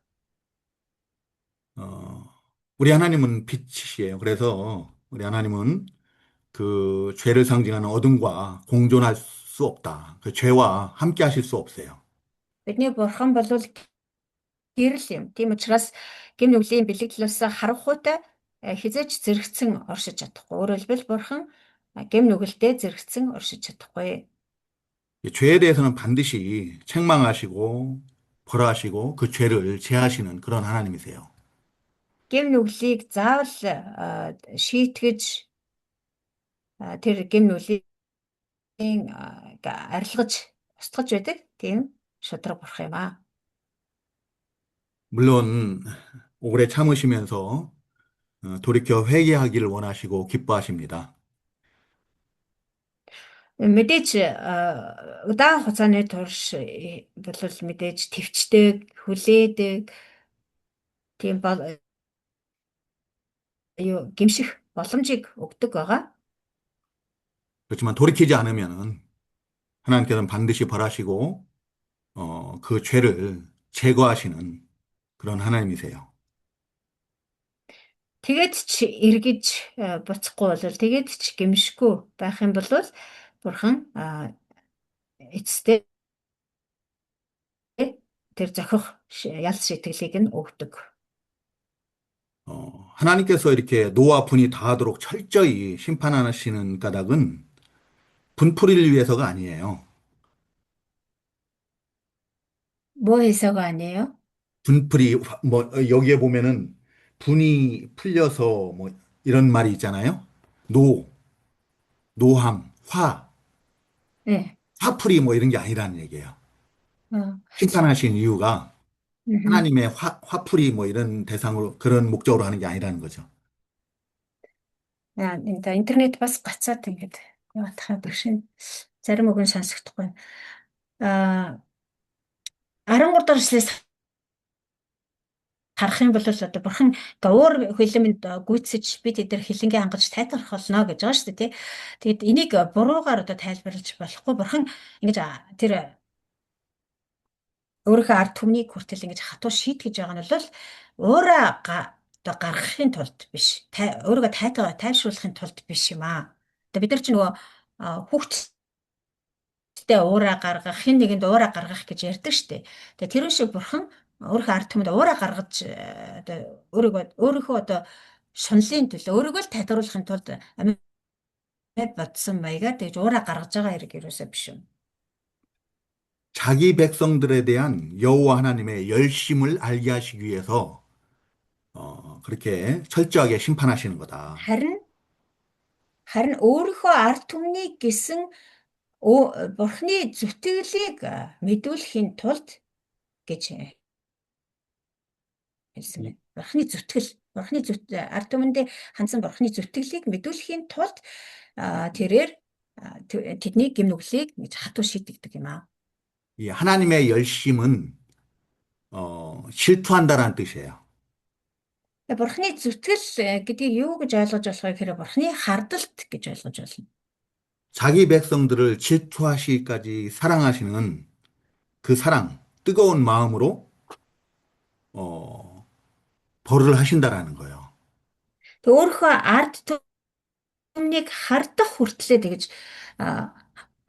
우리 하나님은 빛이시에요. 그래서 우리 하나님은 그 죄를 상징하는 어둠과 공존할 수 없다. 그 죄와 함께 하실 수 없어요. Бидний бурхан бол гэрэл юм. Тийм учраас гэм нүглийн бэлэгдлээс харанхуйтай хизээч зэрэгцэн оршиж чадахгүй. Өөрөөр хэлбэл бурхан гэм нүгэлдээ зэрэгцэн оршиж чадахгүй. 이 죄에 대해서는 반드시 책망하시고 벌하시고 그 죄를 제하시는 그런 하나님이세요. Гэм нүглийг заавал шийтгэж тэр гэм нүглийн арилгаж устгаж байдаг тийм шудраг бурхан юм 물론 오래 참으시면서 돌이켜 회개하기를 원하시고 기뻐하십니다. Мэдээж удаан хугацааны турш бол мэдээж төвчдэг, хүлээдэг, тийм бол юу гэмших боломжийг өгдөг байгаа. 그렇지만 돌이키지 않으면은 하나님께서는 반드시 벌하시고 그 죄를 제거하시는 그런 하나님이세요. Тэгээд ч эргэж буцахгүй бол тэгээд ч гэмшихгүй байх юм бол бурхан эцэстээ тэр зохих ял сэтгэлийг нь өгдөг. 하나님께서 이렇게 노와 분이 다하도록 철저히 심판하시는 까닭은 분풀이를 위해서가 아니에요. 뭐 해서가 아니에요? 분풀이 뭐 여기에 보면은 분이 풀려서 뭐 이런 말이 있잖아요. 노, 노함, 네. 화풀이 뭐 이런 게 아니라는 얘기예요. 어, 심판하신 이유가 мгм. 하나님의 화풀이 뭐 이런 대상으로 그런 목적으로 하는 게 아니라는 거죠. Интернет бас гацаад ингээд яваад хаа тэгшин зарим үг нь сонсогдохгүй. Аа 13 дахь эшлээс харах юм бол одоо бурхан ингээ өөр хөлөмөнд гүйцэж би тэдэр хилэнгээ хангаж тайтгарах болно гэж байгаа шүү дээ тий. Тэгэд энийг буруугаар одоо тайлбарлаж болохгүй бурхан ингэж тэр өөрийнхөө ард түмнийг хүртэл ингэж хатуу шийтгэж байгаа нь бол өөрөө одоо гаргахын тулд биш. Өөрийгөө тайвшруулахын тулд биш юм аа. Одоо бид нар ч нөгөө хүүхдтэй уураа гаргах, хэн нэгэнд уураа гаргах гэж ярьдаг шүү дээ. Тэгээ тэр шиг бурхан өөрийнхөө ард түмэнд уураа гаргаж одоо өөрийнхөө одоо шунлын төлөө өөрийгөө л тайлбарлахын тулд амьд бодсон маягаар тэгж уураа гаргаж байгаа хэрэг юусаа биш юм. 자기 백성들에 대한 여호와 하나님의 열심을 알게 하시기 위해서 그렇게 철저하게 심판하시는 거다. Харин өөрийнхөө ард түмнийг гэсэн бурхны зүтгэлийг мэдүүлэхийн тулд гэж хэлсэн байна. Бурхны ард түмэндээ хандсан бурхны зүтгэлийг мэдүүлэхийн тулд тэрээр тэдний гэм нүглийг гэж хатуу шийдэгдэг юм аа. 이 하나님의 열심은 실투한다라는 뜻이에요. Бурхны зүтгэл гэдгийг юу гэж ойлгож болох вэ гэхээр бурхны хардалт гэж ойлгож болно. 자기 백성들을 질투하시기까지 사랑하시는 그 사랑, 뜨거운 마음으로 벌을 하신다라는 거예요. Өөрийнхөө ард түмнийг хардах хүртлээр тэгж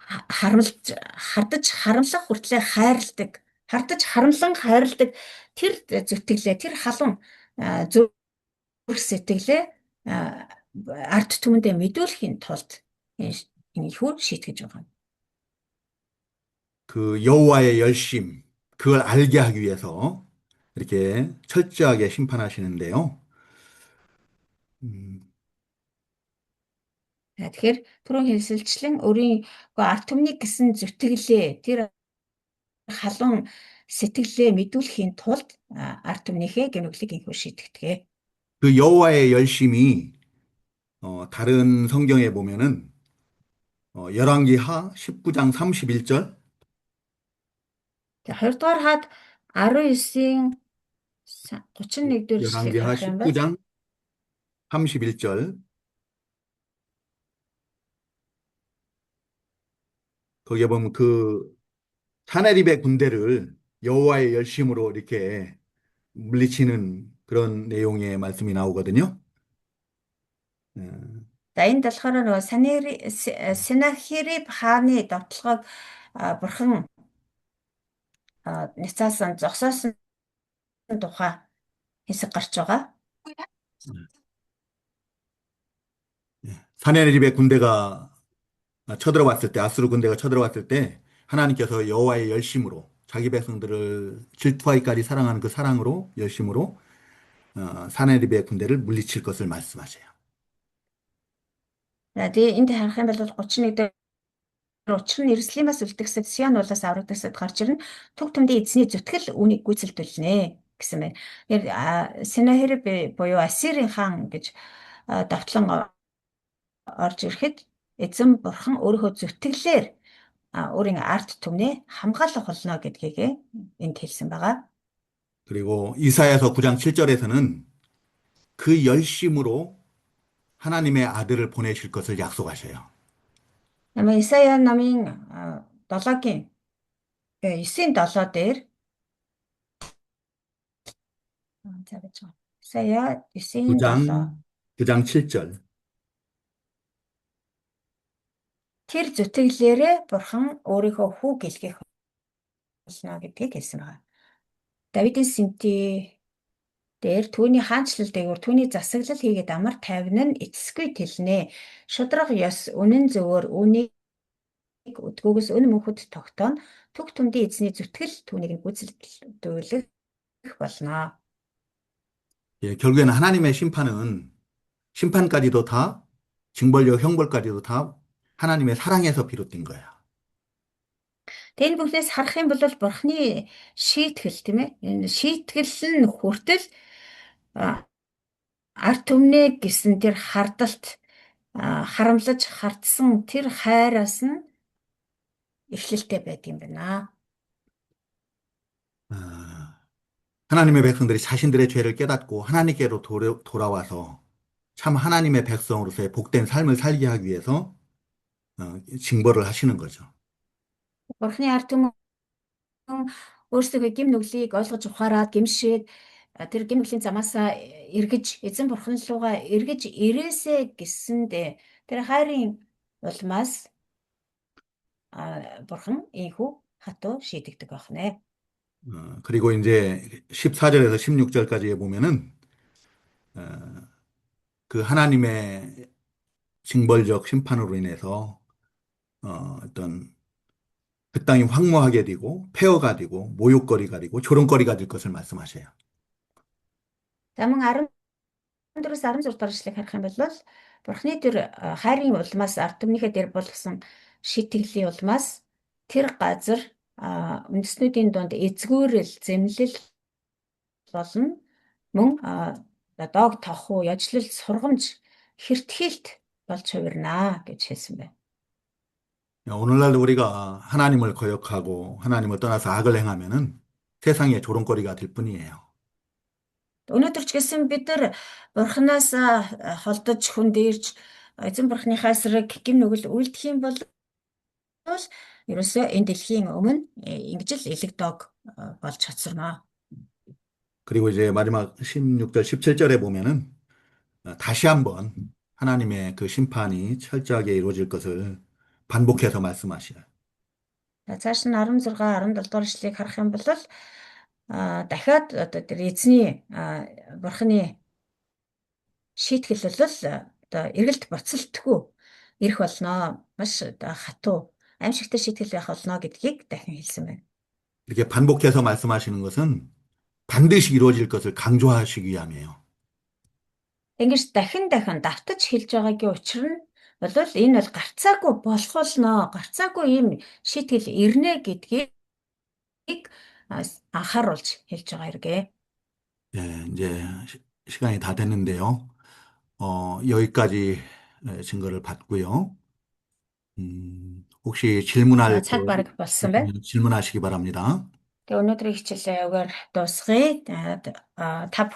хардаж харамлах хүртлээр хайрладаг, хардаж харамлан хайрладаг тэр зүтгэлээ, тэр халуун зүрх сэтгэлээ ард түмэндээ мэдүүлэхийн тулд энэхүү шийтгэж байгаа. 그 여호와의 열심, 그걸 알게 하기 위해서 이렇게 철저하게 심판하시는데요. Тэгэхээр түрүүн хэлсэлчлэн өөрийнхөө ард түмнийг гэсэн зүтгэлээ тэр халуун сэтгэлээ мэдүүлэхийн тулд ард түмнийхээ гэнүглийг инхүү шийтгэдэг. 그 여호와의 열심이 다른 성경에 보면은 열왕기하 19장 31절 20 дугаар хаад 19-ийн 31 дэх эшлэгийг 열왕기하 харах юм бол 19장 31절 거기에 보면 그 사내립의 군대를 여호와의 열심으로 이렇게 물리치는 그런 내용의 말씀이 나오거든요. за энд болохоор нөгөө Сенахериб хааны довтлогыг бурхан няцаасан зогсоосон тухай хэсэг гарч байгаа. 사내립의 군대가 쳐들어왔을 때, 아수르 군대가 쳐들어왔을 때 하나님께서 여호와의 열심으로 자기 백성들을 질투하기까지 사랑하는 그 사랑으로 열심으로 사내립의 군대를 물리칠 것을 말씀하세요. Тэгээ энд харах юм бол 31 дээр учир нь Иерусалимаас үлдгэсэд Сион уулаас аврагдсад гарч ирнэ. Төг төмдийн эзний зүтгэл үүнийг гүйцэлдүүлнэ. гэсэн байна. Тэр Сенахериб буюу Ассирийн хаан гэж давтлан орж ирэхэд эзэн бурхан өөрийнхөө зүтгэлээр өөрийн ард түмнээ хамгаалах болно гэдгийг энд хэлсэн байгаа. 그리고 이사야서 9장 7절에서는 그 열심으로 하나님의 아들을 보내실 것을 약속하셔요. Исая намын 7-гийн 9-7 дээр за гэж байна. Исая 9-7 9장 7절. тэр зүтгэлээрээ бурхан өөрийнхөө хүүг илгээх болно гэдгийг хэлсэн байна. Давидын сэнти дээр түүний хаанчлал дээгүүр түүний засаглал хийгээд амар тайван нь эцэсгүй тэлнэ. Шудраг ёс үнэн зөвөр үүнийг өдгөөс өн мөнхөд тогтооно. Түг түмдийн эзний зүтгэл түүнийг нь гүйцэлдүүлэх болно. 예, 결국에는 하나님의 심판까지도 다, 징벌력, 형벌까지도 다 하나님의 사랑에서 비롯된 거야. Энэ бүхнээс харах юм бол бурхны шийтгэл тийм ээ. Энэ шийтгэл нь хүртэл ард түмнээ гэсэн тэр хардалт харамлаж хартсан тэр хайраас нь эхлэлтэй байдаг юм байна. 하나님의 백성들이 자신들의 죄를 깨닫고 하나님께로 돌아와서 참 하나님의 백성으로서의 복된 삶을 살게 하기 위해서 징벌을 하시는 거죠. Бурхны ард түмэн өөрсдөө гим нүглийг ойлгож ухаарад гимшээд тэр гим нүглийн замаасаа эргэж эзэн бурхан руугаа эргэж ирээсэ гэсэндээ тэр хайрын улмаас бурхан ийхүү хатуу шийдэгдэг байна. 그리고 이제 14절에서 16절까지 보면은 그 하나님의 징벌적 심판으로 인해서 어떤 그 땅이 황무하게 되고 폐허가 되고 모욕거리가 되고 조롱거리가 될 것을 말씀하셔요. За мөн 14-с 16 дугаар эшлэгийг харах юм бол бурхны тэр хайрын улмаас ард түмнийхээ дээр болгосон шитгэлийн улмаас тэр газар үндэстнүүдийн дунд эзгүүрэл зэмлэл болно. Мөн дог тохуу яжлал сургамж хэртгэлт болж хувирнаа гэж хэлсэн байна. 오늘날 우리가 하나님을 거역하고 하나님을 떠나서 악을 행하면은 세상의 조롱거리가 될 뿐이에요. Өнөөдөр ч гэсэн бид нар бурхнаас холдож хүндэрж эзэн бурхны хайсрыг гим нүгэл үлдэх юм бол ерөөсөө энэ дэлхийн өмнө ингэж л элэг дог болж чадсарнаа. 그리고 이제 마지막 16절, 17절에 보면은 다시 한번 하나님의 그 심판이 철저하게 이루어질 것을 반복해서 말씀하셔요. Цааш нь 16, 17 дугаар эшлэгийг харах юм бол дахиад одоо тэр эзний бурхны шийтгэл бол одоо эргэлт буцалтгүй ирэх болно. Маш одоо хатуу аимшигтай шийтгэл байх болно гэдгийг дахин хэлсэн байна. 이렇게 반복해서 말씀하시는 것은 반드시 이루어질 것을 강조하시기 위함이에요. Ингэж дахин давтаж хэлж байгаагийн учир нь бол энэ бол гарцаагүй болох болно. Гарцаагүй ийм шийтгэл ирнэ гэдгийг анхааруулж хэлж байгаа хэрэгээ. 예, 이제 시간이 다 됐는데요. 여기까지 증거를 받고요. 혹시 질문할 цаг бараг болсон байна. 질문하시기 바랍니다. Тэгээ өнөөдрийн хичээлээ угаар дуусгая. Та